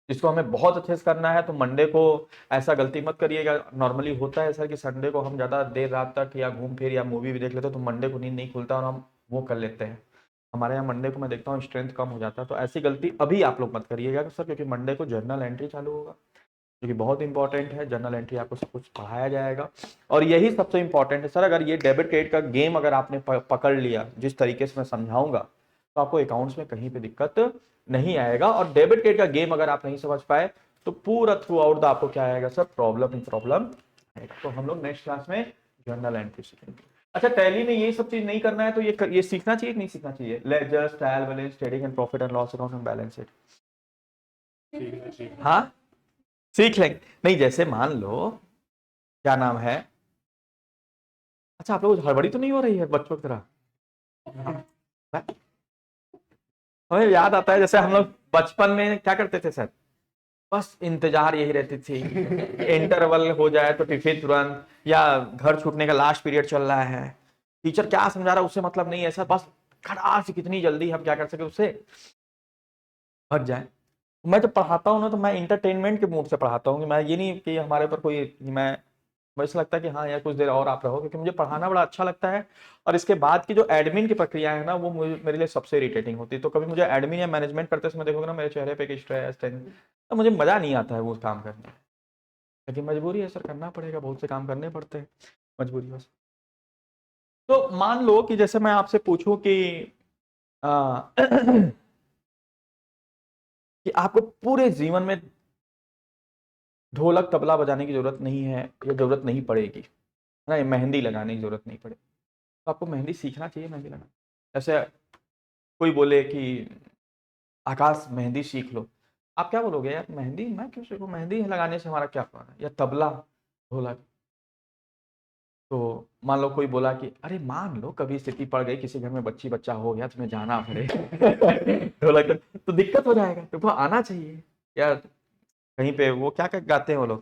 जिसको हमें बहुत अच्छे से करना है। तो मंडे को ऐसा गलती मत करिएगा। नॉर्मली होता है सर कि संडे को हम ज़्यादा देर रात तक या घूम फिर या मूवी भी देख लेते हैं, तो मंडे को नींद नहीं खुलता और हम वो कर लेते हैं। हमारे यहाँ मंडे को मैं देखता हूँ स्ट्रेंथ कम हो जाता है, तो ऐसी गलती अभी आप लोग मत करिएगा सर, क्योंकि मंडे को जर्नल एंट्री चालू होगा, क्योंकि बहुत इंपॉर्टेंट है। जर्नल एंट्री आपको सब कुछ पढ़ाया जाएगा और यही सबसे इंपॉर्टेंट है सर। अगर ये डेबिट क्रेडिट का गेम अगर आपने पकड़ लिया जिस तरीके से मैं समझाऊंगा, तो आपको अकाउंट्स में कहीं पे दिक्कत नहीं आएगा। और डेबिट क्रेडिट का गेम अगर आप नहीं समझ पाए तो पूरा थ्रू आउट आपको क्या आएगा सर, प्रॉब्लम ही प्रॉब्लम आएगा। तो हम लोग नेक्स्ट क्लास में जर्नल एंट्री सीखेंगे। अच्छा टैली में ये सब चीज नहीं करना है तो ये सीखना चाहिए कि नहीं सीखना चाहिए? Ledger, trial balance, trading and profit and loss account and balance sheet. हाँ सीख लेंगे। नहीं जैसे मान लो क्या नाम है, अच्छा आप लोग हड़बड़ी तो नहीं हो रही है बच्चों की तरह? हमें याद आता है जैसे हम लोग बचपन में क्या करते थे सर, बस इंतजार यही रहती थी इंटरवल हो जाए तो टिफिन तुरंत, या घर छूटने का लास्ट पीरियड चल रहा है, टीचर क्या समझा रहा है उससे मतलब नहीं है सर, बस खड़ा से कितनी जल्दी हम क्या कर सके उससे भग जाए। मैं जब पढ़ाता हूँ ना तो मैं इंटरटेनमेंट के मूड से पढ़ाता हूँ कि मैं ये नहीं कि हमारे ऊपर कोई मैं ऐसा लगता है कि हाँ यार कुछ देर और आप रहो, क्योंकि मुझे पढ़ाना बड़ा अच्छा लगता है। और इसके बाद की जो एडमिन की प्रक्रिया है ना वो मेरे लिए सबसे इरिटेटिंग होती है। तो कभी मुझे एडमिन या मैनेजमेंट करते समय देखोगे ना मेरे चेहरे पे कि स्ट्रेस टेंशन, तो मुझे मजा नहीं आता है वो काम करने में, लेकिन मजबूरी है सर, करना पड़ेगा, बहुत से काम करने पड़ते हैं मजबूरी बस। तो मान लो कि जैसे मैं आपसे पूछूं कि आ, कि आपको पूरे जीवन में ढोलक तबला बजाने की जरूरत नहीं है या जरूरत नहीं पड़ेगी ना, ये मेहंदी लगाने की जरूरत नहीं पड़ेगी, तो आपको मेहंदी सीखना चाहिए मेहंदी लगाना। जैसे कोई बोले कि आकाश मेहंदी सीख लो, आप क्या बोलोगे यार मेहंदी मैं क्यों सीखूं, मेहंदी लगाने से हमारा क्या फायदा, या तबला ढोलक। तो मान लो कोई बोला कि अरे मान लो कभी स्थिति पड़ गई किसी घर में बच्ची बच्चा हो गया तुम्हें जाना पड़े ढोलक तो दिक्कत हो जाएगा, तुमको आना चाहिए। या कहीं पे वो क्या क्या गाते हैं वो लोग,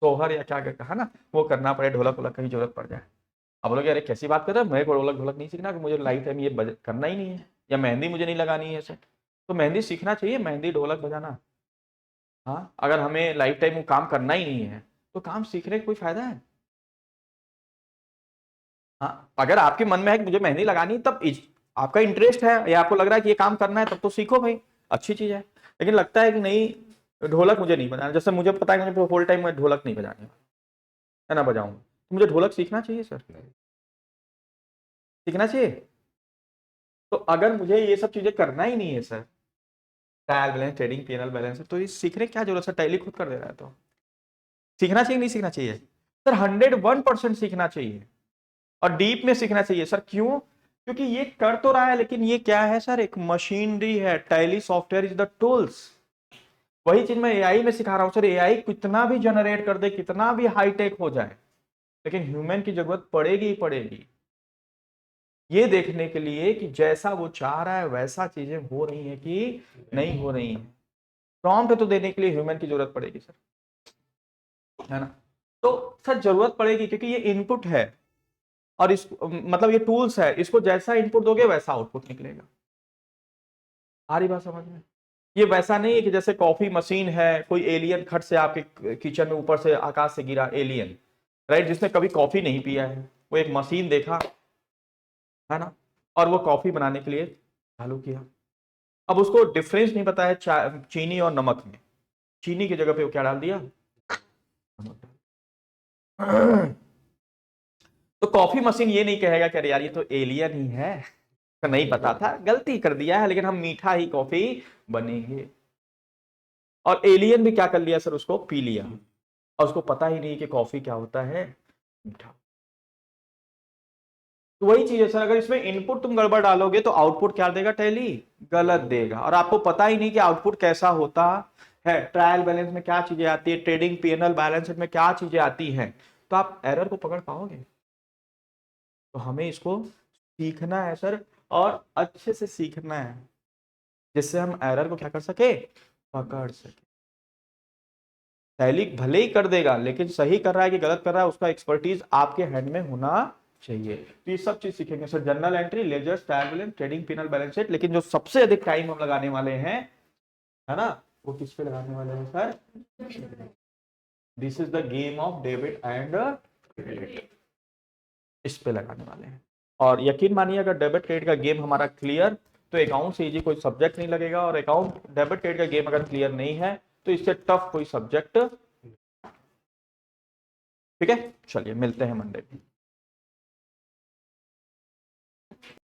सोहर या क्या क्या कहा ना, वो करना पड़े, ढोलक वोलक कहीं जरूरत पड़ जाए। अब बोलोगे अरे कैसी बात कर रहे हो, मेरे को ढोलक ढोलक नहीं सीखना कि मुझे लाइफ टाइम ये करना ही नहीं है, या मेहंदी मुझे नहीं लगानी है ऐसे। तो मेहंदी सीखना चाहिए, मेहंदी ढोलक बजाना। हाँ अगर हमें लाइफ टाइम वो काम करना ही नहीं है तो काम सीखने का कोई फायदा है? हाँ अगर आपके मन में है कि मुझे मेहंदी लगानी है, तब आपका इंटरेस्ट है या आपको लग रहा है कि ये काम करना है, तब तो सीखो भाई, अच्छी चीज है। लेकिन लगता है कि नहीं ढोलक मुझे नहीं बजाना, जैसे मुझे पता है कि मुझे फुल टाइम में ढोलक नहीं बजाने है ना बजाऊंगा, तो मुझे ढोलक सीखना चाहिए सर, सीखना चाहिए। तो अगर मुझे ये सब चीजें करना ही नहीं है sir, trial balance, trading, PNL balance, तो ये सीखने की क्या जरूरत है, टैली खुद कर दे रहा है। तो सीखना चाहिए नहीं सीखना चाहिए सर? 101% सीखना चाहिए और डीप में सीखना चाहिए सर। क्यों? क्योंकि ये कर तो रहा है लेकिन ये क्या है सर, एक मशीनरी है। Tally software is the tools. वही चीज मैं एआई में सिखा रहा हूं सर, एआई कितना भी जनरेट कर दे, कितना भी हाईटेक हो जाए, लेकिन ह्यूमन की जरूरत पड़ेगी ही पड़ेगी, ये देखने के लिए कि जैसा वो चाह रहा है वैसा चीजें हो रही है कि नहीं हो रही है। प्रॉम्प्ट तो देने के लिए ह्यूमन की जरूरत पड़ेगी सर, है ना? तो सर जरूरत पड़ेगी क्योंकि ये इनपुट है और इस मतलब ये टूल्स है, इसको जैसा इनपुट दोगे वैसा आउटपुट निकलेगा। आ रही बात समझ में? ये वैसा नहीं है कि जैसे कॉफी मशीन है, कोई एलियन खट से आपके किचन में ऊपर से आकाश से गिरा एलियन, राइट, जिसने कभी कॉफी नहीं पिया है, वो एक मशीन देखा है ना, और वो कॉफी बनाने के लिए चालू किया। अब उसको डिफरेंस नहीं पता है चीनी और नमक में, चीनी की जगह पे वो क्या डाल दिया, नमक डाल। तो कॉफी मशीन ये नहीं कहेगा कि अरे यार ये तो एलियन ही है, तो नहीं पता था, गलती कर दिया है, लेकिन हम मीठा ही कॉफी बनेंगे। और एलियन भी क्या कर लिया सर, उसको पी लिया और उसको पता ही नहीं कि कॉफी क्या होता है, मीठा। तो वही चीज है सर, अगर इसमें इनपुट तुम गड़बड़ डालोगे तो आउटपुट क्या देगा, टैली गलत देगा। और आपको पता ही नहीं कि आउटपुट कैसा होता है, ट्रायल बैलेंस में क्या चीजें आती है, ट्रेडिंग पीएनएल बैलेंस शीट में क्या चीजें आती हैं, तो आप एरर को पकड़ पाओगे? तो हमें इसको सीखना है सर, और अच्छे से सीखना है, जिससे हम एरर को क्या कर सके, पकड़ सके। टैली भले ही कर देगा लेकिन सही कर रहा है कि गलत कर रहा है उसका एक्सपर्टीज आपके हैंड में होना चाहिए। तो ये सब चीज सीखेंगे sir, general entry, ledger, trial balance, trading, P and L balance sheet. लेकिन जो सबसे अधिक टाइम हम लगाने वाले हैं, है ना, वो किस पे लगाने वाले हैं sir? This is the game of debit and credit, इस पे लगाने वाले हैं। और यकीन मानिए अगर डेबिट क्रेडिट का गेम हमारा क्लियर, तो अकाउंट से इजी कोई सब्जेक्ट नहीं लगेगा। और अकाउंट डेबिट क्रेडिट का गेम अगर क्लियर नहीं है तो इससे टफ कोई सब्जेक्ट, ठीक है? चलिए मिलते हैं मंडे।